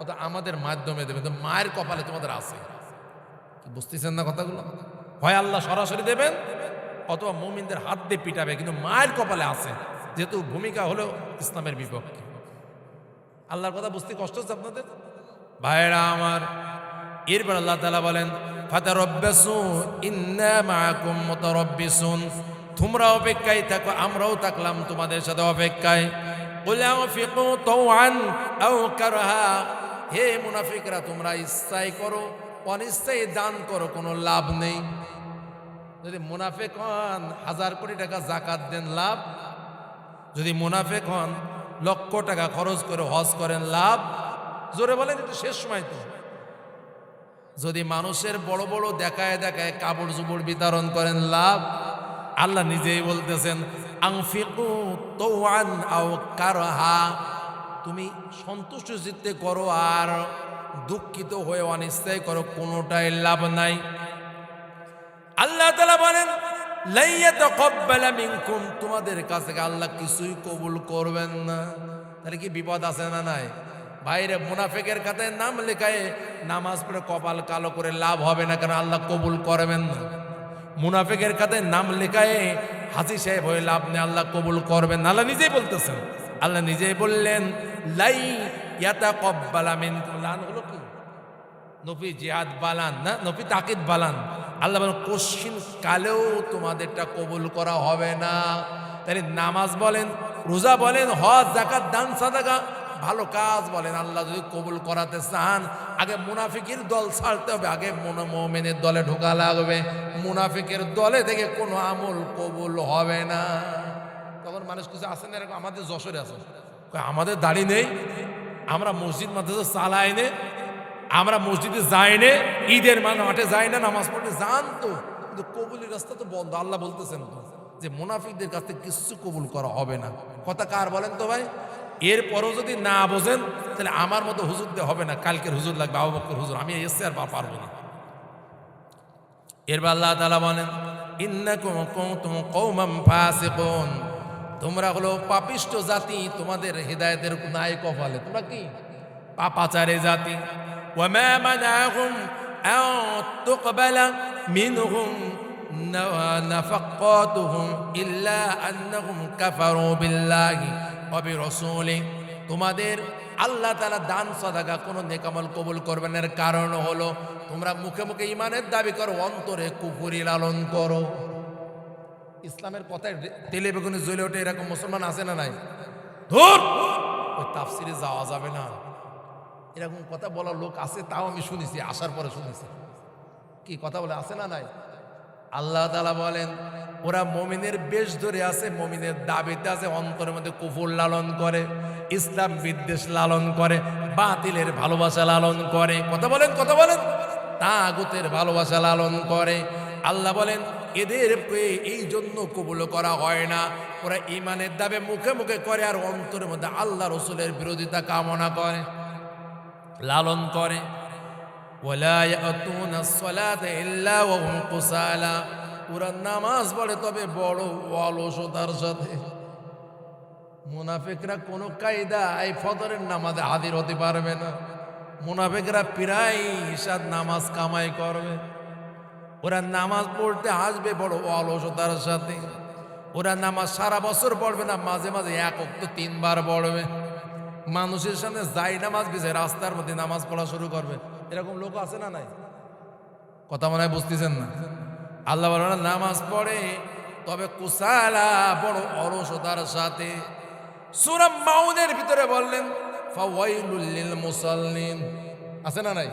অথবা আমাদের মাধ্যমে দেবেন, তো মায়ের কপালে তোমাদের আছে। কি বুঝতেছেন না কথাগুলো? হয় আল্লাহ সরাসরি দেবেন অথবা মুমিনদের হাত দিয়ে পিটাবে, কিন্তু মায়ের কপালে আছে, যেহেতু ভূমিকা হলো ইসলামের বিপক্ষে। আল্লাহর কথা বুঝতে কষ্ট হচ্ছে আপনাদের ভাইরা আমার। এরপর আল্লাহ তাআলা বলেন ফাতারাব্বাসু ইন্না মাআকুম মুতারাব্বিসুন, তোমরা অপেক্ষায় থাকো আমরাও থাকলাম তোমাদের সাথে অপেক্ষায়। কুল আনফিকু তাওআন আও কারহা, হে মুনাফিকরা তোমরা ইচ্ছায় করো অনিচ্ছায় দান করো, কোনো লাভ নেই। যদি মুনাফিক হন 1000 কোটি টাকা যাকাত দেন লাভ, যদি মুনাফিক হন লক্ষ টাকা খরচ করে হজ করেন লাভ। জোরে বলেন, একটু শেষ সময় তো। যদি মানুষের বড় বড় দেখায় দেখায় কাপড় চোপড় বিতরণ করেন লাভ। আল্লাহ নিজেই বলতেছেন আনফিকু তাওআন আও কারহা, তুমি সন্তুষ্ট চিত্তে করো আর দুঃখিত হয়ে অনিচ্ছায় করো, কোনোটাই লাভ নাই। আল্লাহ তাআলা বলেন লা ইয়াতাকাব্বালা মিনকুম, তোমাদের কাছে আল্লাহ কিছুই কবুল করবেন না। তাহলে কি বিপদ আছে না নাই? বাইরে মুনাফিকের খাতায় নাম লেখায় নামাজ পড়ে কপাল কালো করে লাভ হবে না, কারণ আল্লাহ কবুল করবেন না। মুনাফিকের খাতায় নাম লেখায় হাজী সাহেব হয়ে লাভ নেই, আল্লাহ কবুল করবেন না। আল্লাহ নিজেই বলতেছেন, আল্লাহ নিজেই বললেন লাই ইয়াতাকাব্বালা মিনকুম। লান হলো কি? নফি জিহাদ বালান না, নফি তাকিদ বালান। আল্লাহ বলেন কোশ্চিন কালেও তোমাদেরটা কবুল করা হবে না। তাহলে নামাজ বলেন, রোজা বলেন, হজ যাকাত দান সাদাকা ভালো কাজ বলেন, আল্লাহ যদি কবুল করাতে চান আগে মুনাফিকের দল ছাড়তে হবে, আগে মুমিনের দলে ঢোকা লাগবে। মুনাফিকের দলে থেকে কোনো আমল কবুল হবে না। তখন মানুষ কিছু আসে না, এরকম আমাদের যশোরে আছে, আমাদের দাড়ি নেই, আমরা মসজিদ মাদ্রাসা চালাই নে, আমরা মসজিদে যাই নে, ঈদের মাঠে যাই না, নামাজ পড়তে যান তো, কিন্তু কবুলের রাস্তা তো বন্ধ। আল্লাহ বলতেছেন তো যে মুনাফিকদের কাছ থেকে কিছু কবুল করা হবে না। কথা কার বলেন তো ভাই? এরপরও যদি না বোঝেন তাহলে আমার মতো হুজুর দিয়ে হবে না, কালকের হুজুর লাগবে, আবু বকর হুজুর, আমি এসে আর পারবো না। এরপর আল্লাহ তাআলা বলেন ইন্নাকুম কুনতুম কওমান ফাসিকুন, তোমরা হলো পাপিষ্ট জাতি, তোমাদের হিদায়াতের নাই কপালে, তোমরা কি পাপাচারে জাতি। ওয়া মা মানাহুম আন তুকবালা মিনহুম নাফাকাতুহুম ইল্লা আন্নাহুম কাফারু বিল্লাহি ওয়া বিরাসূলি, তোমাদের আল্লাহ তাআলা দান সাদাকা কোন নেকামল কবুল করবেন এর কারণ হলো তোমরা মুখে মুখে ঈমানের দাবি করো, অন্তরে কুফরি লালন করো। ইসলামের কথায় তেলে বেগুনে জ্বলে ওঠে এরকম মুসলমান আছে না নাই? ধুর, ওই তাফসিরে যাওয়া যাবে না, এরকম কথা বলার লোক আছে, তাও আমি শুনেছি, আসার পরে শুনেছি। কি কথা বলে, আছে না নাই? আল্লাহ তাআলা বলেন ওরা মুমিনের বেশ ধরে আছে, মুমিনের দাবিতে আছে, অন্তরের মধ্যে কুফর লালন করে, ইসলাম বিদ্বেষ লালন করে, বাতিলের ভালোবাসা লালন করে। কথা বলেন, কথা বলেন, তাগুতের ভালোবাসা লালন করে। আল্লাহ বলেন এদের এই জন্য কবুল করা হয় না, ওরা ঈমানের দাবি মুখে মুখে করে আর অন্তরের মধ্যে আল্লাহ রাসূলের বিরোধিতা কামনা করে, লালন করে। ওয়ালা ইয়াতুনাস সালাতা ইল্লা ওয়া হুম কুসালা, ওরা নামাজ পড়ে তবে বড় অলসতার সাথে। মুনাফিকরা কোনো কায়দায় ফজরের নামাজে হাজির হতে পারবে না। মুনাফিকরা প্রায় ঈশার নামাজ কামাই করবে। ওরা নামাজ পড়তে আসবে বড় অলসতার সাথে। ওরা নামাজ সারা বছর পড়বে না, মাঝে মাঝে এক ওয়াক্ত 3 বার পড়বে। মানুষের সামনে যাই নামাজ বিছে রাস্তার মধ্যে নামাজ পড়া শুরু করবে। এরকম লোক আছে না নাই? কথা মনে হয় বুঝতেছেন না। আল্লাহ বলেন নামাজ পড়ে তবে কুসালা, বড় অলসতার সাথে। সূরা মাউনের ভিতরে বললেন ফাওয়াইলুল লিল মুসাল্লিন, আছে না নাই?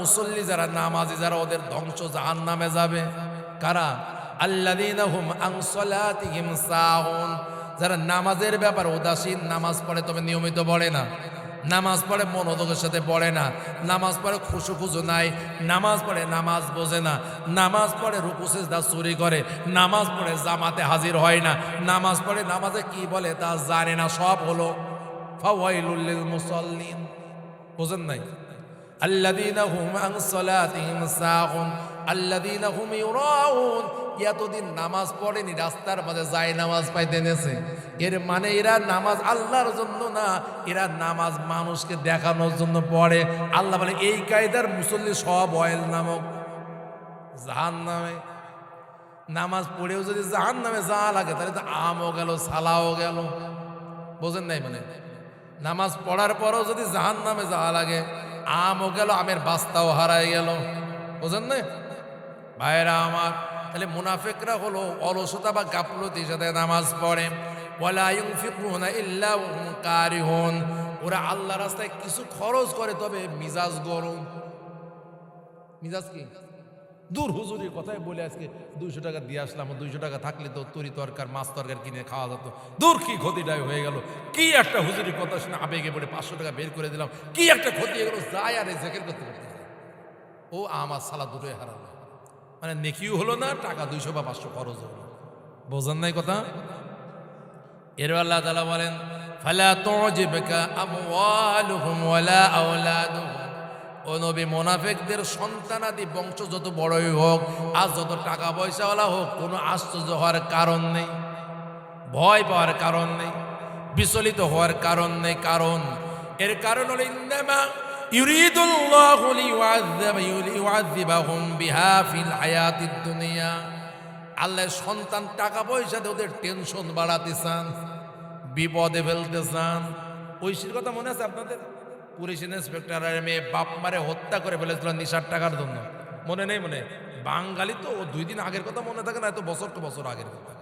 মুসল্লি যারা, নামাজি যারা, ওদের ধ্বংস জাহান্নামে যাবে। কারা? আল্লাযীনা হুম আন সালাতিহিম সাহুন, যারা নামাজের ব্যাপার উদাসীন। নামাজ পড়ে তবে নিয়মিত পড়ে না, নামাজ পড়ে মনোযোগের সাথে পড়ে না, নামাজ পড়ে খুশু নাই, নামাজ পড়ে নামাজ বোঝে না, নামাজ পড়ে রুকু সিজদা চুরি করে, নামাজ পড়ে জামাতে হাজির হয় না, নামাজ পড়ে নামাজে কি বলে তা জানে না। সব হলো ফাওয়াইলুল লিল মুসাল্লিন। বোঝেন নাই? আল্লাযীনা হুম আন সালাতিহিম সাহুন আল্লাযীনা হুম ইউরাউন। এতদিন নামাজ পড়েনি, রাস্তার মাঝে যায় নামাজ পাইতে নেছে। এর মানে এরা নামাজ আল্লাহর জন্য না, এরা নামাজ মানুষকে দেখানোর জন্য পড়ে। আল্লাহ বলে এই কায়দার মুসল্লি সব অয়েল নামক জাহান্নামে। নামাজ পড়েও যদি জাহান্নামে যাওয়া লাগে তাহলে তো আমও গেল, সালাও গেল। বোঝেন নাই? মানে নামাজ পড়ার পরও যদি জাহান্নামে যাওয়া লাগে, আমও গেল, আমের বাস্তাও হারাই গেল। বোঝেন না ভাইরা আমার? তাহলে মুনাফিকরা হলো অলসতা বা গাফলতির সাথে নামাজ পড়ে। ওয়ালা ইউনফিকুনা ইল্লা ওয়াহুম কারিহুন, ওরা আল্লাহ রাস্তায় কিছু খরচ করে তবে মিজাজ গরম। মিজাজ কি? দূর হুজুরের কথাই বলে আজকে 200 টাকা দিয়ে আসলাম, 200 টাকা থাকলে তো তরি তরকার মাছ তরকার কিনে খাওয়া যেত। দূর কি ক্ষতিটাই হয়ে গেল, কি একটা হুজুরের কথা শুনে আবেগে পড়ে 500 টাকা বের করে দিলাম, কি একটা ক্ষতি হয়ে গেল। যাই আর জেকের করতে করতে ও আমার সালা দুটোই হারালো। মানে নেকিও হলো না, টাকা 200 বা 500 খরচ হলো। বোঝেন নাই কথা? এর আল্লাহ তাআলা বলেন ফালা তুজিবকা আমওয়ালুহুম ওয়ালা আওলাদুহুম। ও নবী, মুনাফিকদের সন্তানাদি বংশ যত বড়ই হোক আর যত টাকা পয়সাওয়ালা হোক, কোনো আশ্চর্য হওয়ার কারণ নেই, ভয় পাওয়ার কারণ নেই, বিচলিত হওয়ার কারণ নেই। কারণ এর কারণ হলো ইন্নামা ইউরিদুল্লাহু লিইউআযযিবাহুম বিহা ফিল হায়াতিদ দুনিয়া। আল্লাহ সন্তান টাকা পয়সাতে ওদের টেনশন বাড়াতে চান, বিপদে ফেলতে চান। ঐশীর কথা মনে আছে আপনাদের? পুলিশ ইন্সপেক্টরের মেয়ে বাপ মারে হত্যা করে ফেলেছিল নিশার টাকার জন্য। মনে নেই? মনে বাঙালি তো, ও 2 দিন আগের কথা মনে থাকে না, এত বছর তো বছর আগের কথা।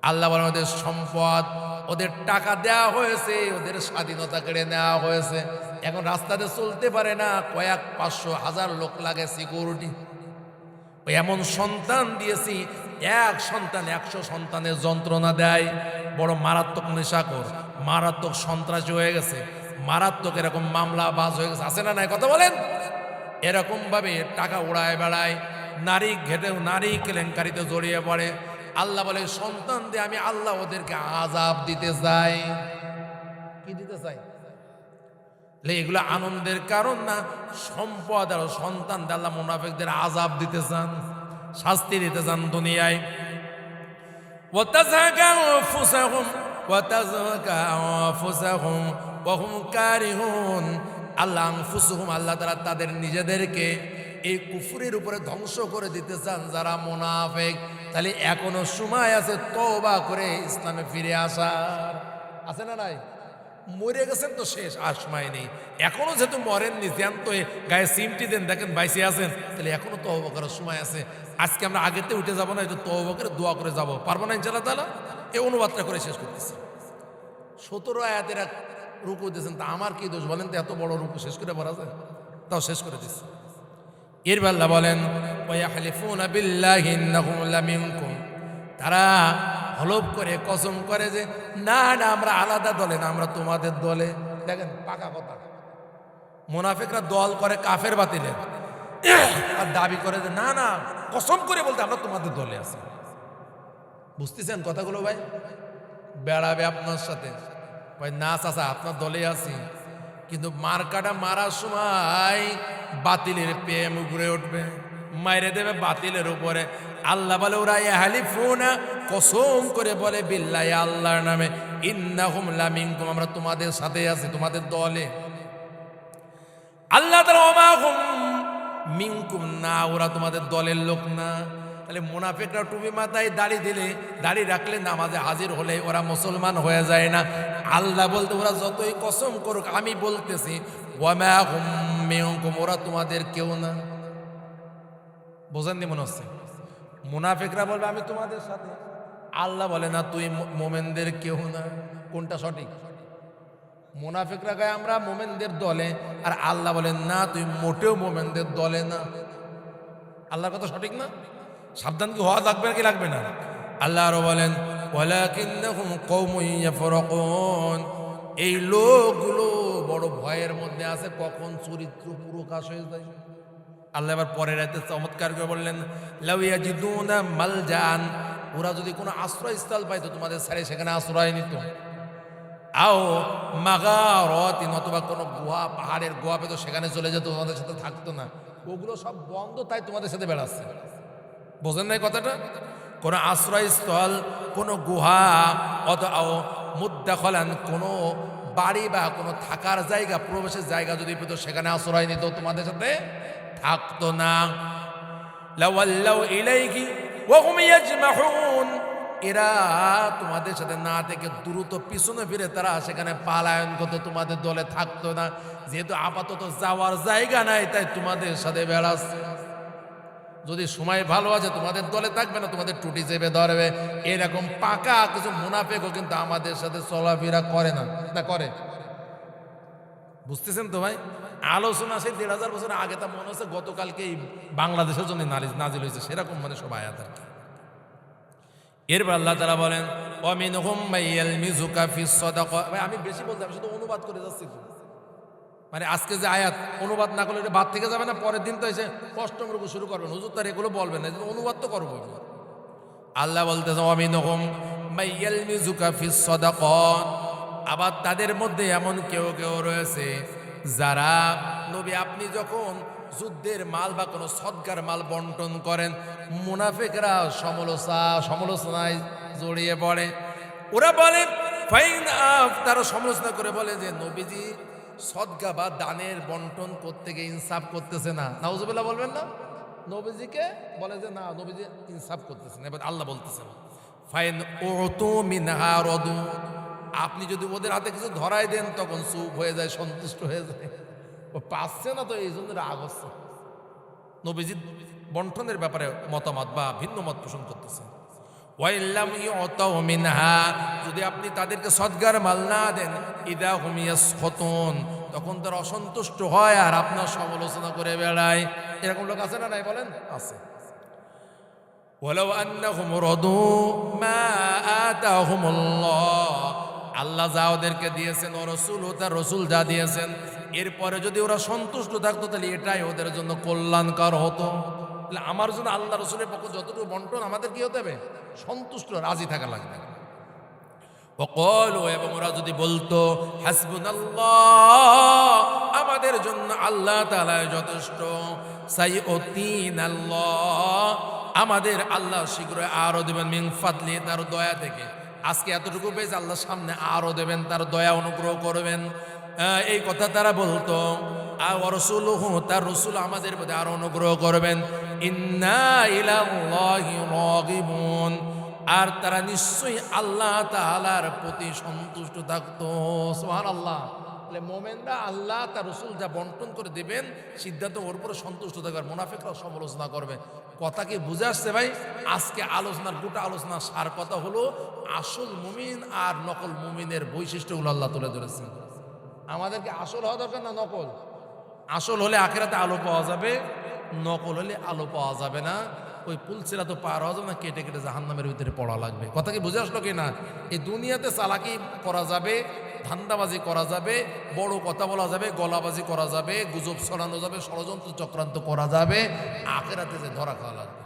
আল্লাহ বলেন ওদের সম্পদ, ওদের টাকা দেওয়া হয়েছে, ওদের স্বাধীনতা কেড়ে নেওয়া হয়েছে। এখন রাস্তাতে চলতে পারে না, কয়েক 500 হাজার লোক লাগে সিকিউরিটি। ওই এমন সন্তান দিয়েছি, এক সন্তান 100 সন্তানের যন্ত্রণা দেয়। বড় মারাত্মক নেশাখোর, মারাত্মক সন্ত্রাসী হয়ে গেছে, মারাত্মক এরকম মামলা বাজ হয়ে গেছে। আছে না নাই? কথা বলেন। এরকম ভাবে টাকা উড়ায় বেড়ায়, নারী ঘেটেও নারী কেলেঙ্কারিতে জড়িয়ে পড়ে। আল্লাহ বলে সন্তান দিয়ে আমি আল্লাহ ওদেরকে আযাব দিতে চাই। কি দিতে চাই? এগুলো আনন্দের কারণ না, সম্পদ আর সন্তান দিয়ে আল্লাহ মুনাফিকদের আযাব দিতে চান, শাস্তি দিতে চান দুনিয়ায়। ওয়াতাযাকা আনফুসাহুম ওয়াতাযাকা আনফুসাহুম ওয়া হুম কারিহুন। আল্লাহ আনফুসুহুম, আল্লাহ তাআলা তাদের নিজেদেরকে এই কুফরের উপরে ধ্বংস করে দিতে চান যারা মুনাফিক। তাহলে এখনো সময় আছে তওবা করে ইসলামে ফিরে আসার। আছে না নাই? মরে গেছেন তো শেষ, আর সময় নেই। এখনো যেহেতু মরেননি, জ্যান্ত গায়ে সিমটি দেন, দেখেন বাইসে আছেন, তাহলে এখনো তওবা করার সময় আছে। আজকে আমরা আগেতে উঠে যাবো না, একটু তওবা করে দোয়া করে যাবো, পারবো না ইনশাআল্লাহ তাআলা? এই অনুবাদটা করে শেষ করতেছি। 17 আয়াতের এক রুকু দিয়েছেন, তা আমার কি দোষ বলেন তো? এত বড় রুকু শেষ করে পড়া যায়? তাও শেষ করে দিচ্ছি। এর আল্লাহ বলেন ওয়াহলিফুনা বিল্লাহি ইন্নাহুম লামিনকুম। তারা হলফ করে কসম করে যে না না আমরা আলাদা দলে না, আমরা তোমাদের দলে। দেখেন পাকা কথা। মুনাফিকরা দল করে কাফের বাতিলের, আর দাবি করে যে না না, কসম করে বলতে আমরা তোমাদের দলে আছি। বুঝতেছেন কথাগুলো ভাই? বেড়াবে আপনার সাথে, ভাই না চাচা আপনার দলে আছি, কিন্তু মার্কাটা মারার সময় বাতিলের প্রেম উপরে উঠবে, মাইরে দেবে বাতিলের উপরে। আল্লাহ বলে ওরা ইয়াহলিফুনা, কসম করে বলে, বিল্লাহি, আল্লাহর নামে, ইন্নাহুম লামিনকুম, আমরা তোমাদের সাথে আছি, তোমাদের দলে। আল্লাহ তাআলা ওমা হুম মিনকুম, না, ওরা তোমাদের দলের লোক না। তাহলে মুনাফিকরা টুপি মাথায় দাড়ি দিলে, দাড়ি রাখলে, নামাজে হাজির হলে ওরা মুসলমান হয়ে যায় না। আল্লাহ বলতে ওরা যতই কসম করুক, আমি বলতেছি ওয়ামা হুম মিনকুম, ওরা তোমাদের কেউ না। বোঝেননি মনে হচ্ছে? মুনাফিকরা বলবে আমি তোমাদের সাথে, আল্লাহ বলে না, তুই মোমেনদের কেউ না। কোনটা সঠিক? মুনাফিকরা গায়ে আমরা মোমেনদের দলে, আর আল্লাহ বলেন না, তুই মোটেও মোমেনদের দলে না। আল্লাহর কথা সঠিক না? সাবধান কি হওয়া লাগবে কি লাগবে না? আল্লাহ আরো বলেন ওয়ালাকিন্নাহুম কওমুন ইয়াফরাকুন, এই লোকগুলো বড় ভয়ের মধ্যে আছে, কখন চরিত্র প্রকাশ হয়ে যায়। আল্লাহ এবার পরের আয়াতে চমৎকার করে বললেন লাউ ইয়াজিদুনা মালজান, ওরা যদি কোনো আশ্রয়স্থল পাইতো তোমাদের ছেড়ে সেখানে আশ্রয় নিত। আও মাগারাতিন, অথবা কোনো গুহা, পাহাড়ের গুহা পেতো সেখানে চলে যেত, তোমাদের সাথে থাকতো না। ওগুলো সব বন্ধ, তাই তোমাদের সাথে বেড়াচ্ছে। বোঝেন নাই কথাটা? কোনো আশ্রয়স্থল, কোনো গুহা, অথবা মুদ্দাখলান, কোনো বাড়ি বা কোনো থাকার জায়গা, প্রবেশের জায়গা যদি পেতো সেখানে আশ্রয় নিত, তোমাদের সাথে থাকতো না। লাওয়াল্লাউ ইলাইহি ওয়া হুম ইয়াজমাহুন, এরা তোমাদের সাথে না থেকে দ্রুত পিছনে ফিরে তারা সেখানে পালায়ন করতো, তোমাদের দলে থাকতো না। যেহেতু আপাতত যাওয়ার জায়গা নাই, তাই তোমাদের সাথে বেড়াচ্ছে। যদি সময় ভালো আছে তোমাদের দলে থাকবে না, তোমাদের টুটি চেপে ধরবে। এরকম পাকা কিছু মুনাফিকও কিন্তু আমাদের সাথে চলাফেরা করে না, না করে। বুঝতেছেন তো ভাই? আলোচনা সেই ১,৫০০ বছর আগে, তা মনে হচ্ছে গতকালকে বাংলাদেশের জন্য নাজিল হয়েছে, সেরকম মানে সব আয়াত আর কি। এরপর আল্লাহ তাআলা বলেন ওয়ামিনহুম মাইয়ালমিজুকা ফিস সাদাকা। ভাই আমি বেশি বলতে, আমি শুধু অনুবাদ করে যাচ্ছি তো। মানে আজকে যে আয়াত অনুবাদ না করলে বাদ থেকে যাবে না, পরের দিন তো এসে অষ্টম রুকু শুরু করবেন, হুজুর তার এগুলো বলবেন না, অনুবাদ তো করবো। আল্লাহ বলতেছে ওয়ামিনহুম মাইয়ালমিজুকা ফিস সাদাকা, আবার তাদের মধ্যে এমন কেউ কেউ রয়েছে যারা, নবী আপনি যখন যুদ্ধের মাল বা কোনো সদকার মাল বন্টন করেন, মুনাফিকরা সমালোচনায় জড়িয়ে পড়ে। ওরা বলে তারা সমালোচনা করে বলে যে নবীজি সদকা বা দানের বন্টন করতে গিয়ে ইনসাফ করতেছে না। নাউজুবিল্লাহ বলবেন না? নবীজিকে বলে যে না, নবীজি ইনসাফ করতেছে না। এবার আল্লাহ বলতেছেন ফাইন উতু মিনহা রাদু, আপনি যদি ওদের হাতে কিছু ধরাই দেন তখন চুপ হয়ে যায়, সন্তুষ্ট হয়ে যায়। ও পাচ্ছে না তো এই জন্য রাগ হচ্ছে। নবীজি বন্টনের ব্যাপারে মতামত বা ভিন্ন মত পোষণ করতেছে। ওয়াইল্লাম ইউতাউ মিনহা, যদি আপনি তাদেরকে সদগার মাল না দেন, ইদা হুম ইয়াসখতুন, তখন তারা অসন্তুষ্ট হয় আর আপনার সমালোচনা করে বেড়ায়। এরকম লোক আছে না নাই বলেন? আছে। ওয়ালাউ আন্নাহুম রাদু মা আতাহুমুল্লাহ, আল্লাহ যা ওদেরকে দিয়েছেন, ও রসুল ও তার রসুল যা দিয়েছেন, এরপরে যদি ওরা সন্তুষ্ট থাকতো তাহলে এটাই ওদের জন্য কল্যাণকর হতো। তাহলে আমার জন্য আল্লাহ রসুলের পক্ষ যতটুকু বন্টন, আমাদের কি হতে হবে? সন্তুষ্ট, রাজি থাকা লাগবে। এবং ওরা যদি বলতো হাসবুনাল্লাহ, আমাদের জন্য আল্লাহ তাআলা যথেষ্ট, সাইয়্যুতিনাল্লাহ, আমাদের আল্লাহ শীঘ্রই আরো দেবেন, মিন ফাদলি, তার দয়া থেকে। আজকে এতটুকু পেয়েছে, আল্লাহ সামনে আরো দেবেন, তার দয়া অনুগ্রহ করবেন। এই কথা তারা বলতো। আর রাসূলুহু, তার রাসূল আমাদের প্রতি আরো অনুগ্রহ করবেন। ইন্না ইলাল্লাহি রাগিবুন, আর তারা নিশ্চয়ই আল্লাহ তাআলার প্রতি সন্তুষ্ট থাকতো। সুবহানাল্লাহ। তাহলে মোমেনরা আল্লাহ তার রাসূল যা বন্টন করে দেবেন, সিদ্ধান্ত ওর উপরে সন্তুষ্ট থাকবে। মুনাফিকরা সমালোচনা করবে। কথা কি বুঝে আসছে ভাই? আজকে আলোচনার গোটা আলোচনা সার কথা হলো আসল মুমিন আর নকল মুমিনের বৈশিষ্ট্যগুলো আল্লাহ তুলে ধরেছেন। আমাদেরকে আসল হওয়া দরকার না নকল? আসল হলে আখিরাতে আলো পাওয়া যাবে, নকল হলে আলো পাওয়া যাবে না। ওই পুলসিরা তো পার হওয়া যাবে না, কেটে কেটে জাহান্নামের ভিতরে পড়া লাগবে। কথা কি বুঝে আসলো কি না? এই দুনিয়াতে চালাকি করা যাবে, ধান্দাবাজি করা যাবে, বড় কথা বলা যাবে, গলাবাজি করা যাবে, গুজব ছড়ানো যাবে, ষড়যন্ত্র চক্রান্ত করা যাবে, আখিরাতে যে ধরা খাওয়া লাগবে।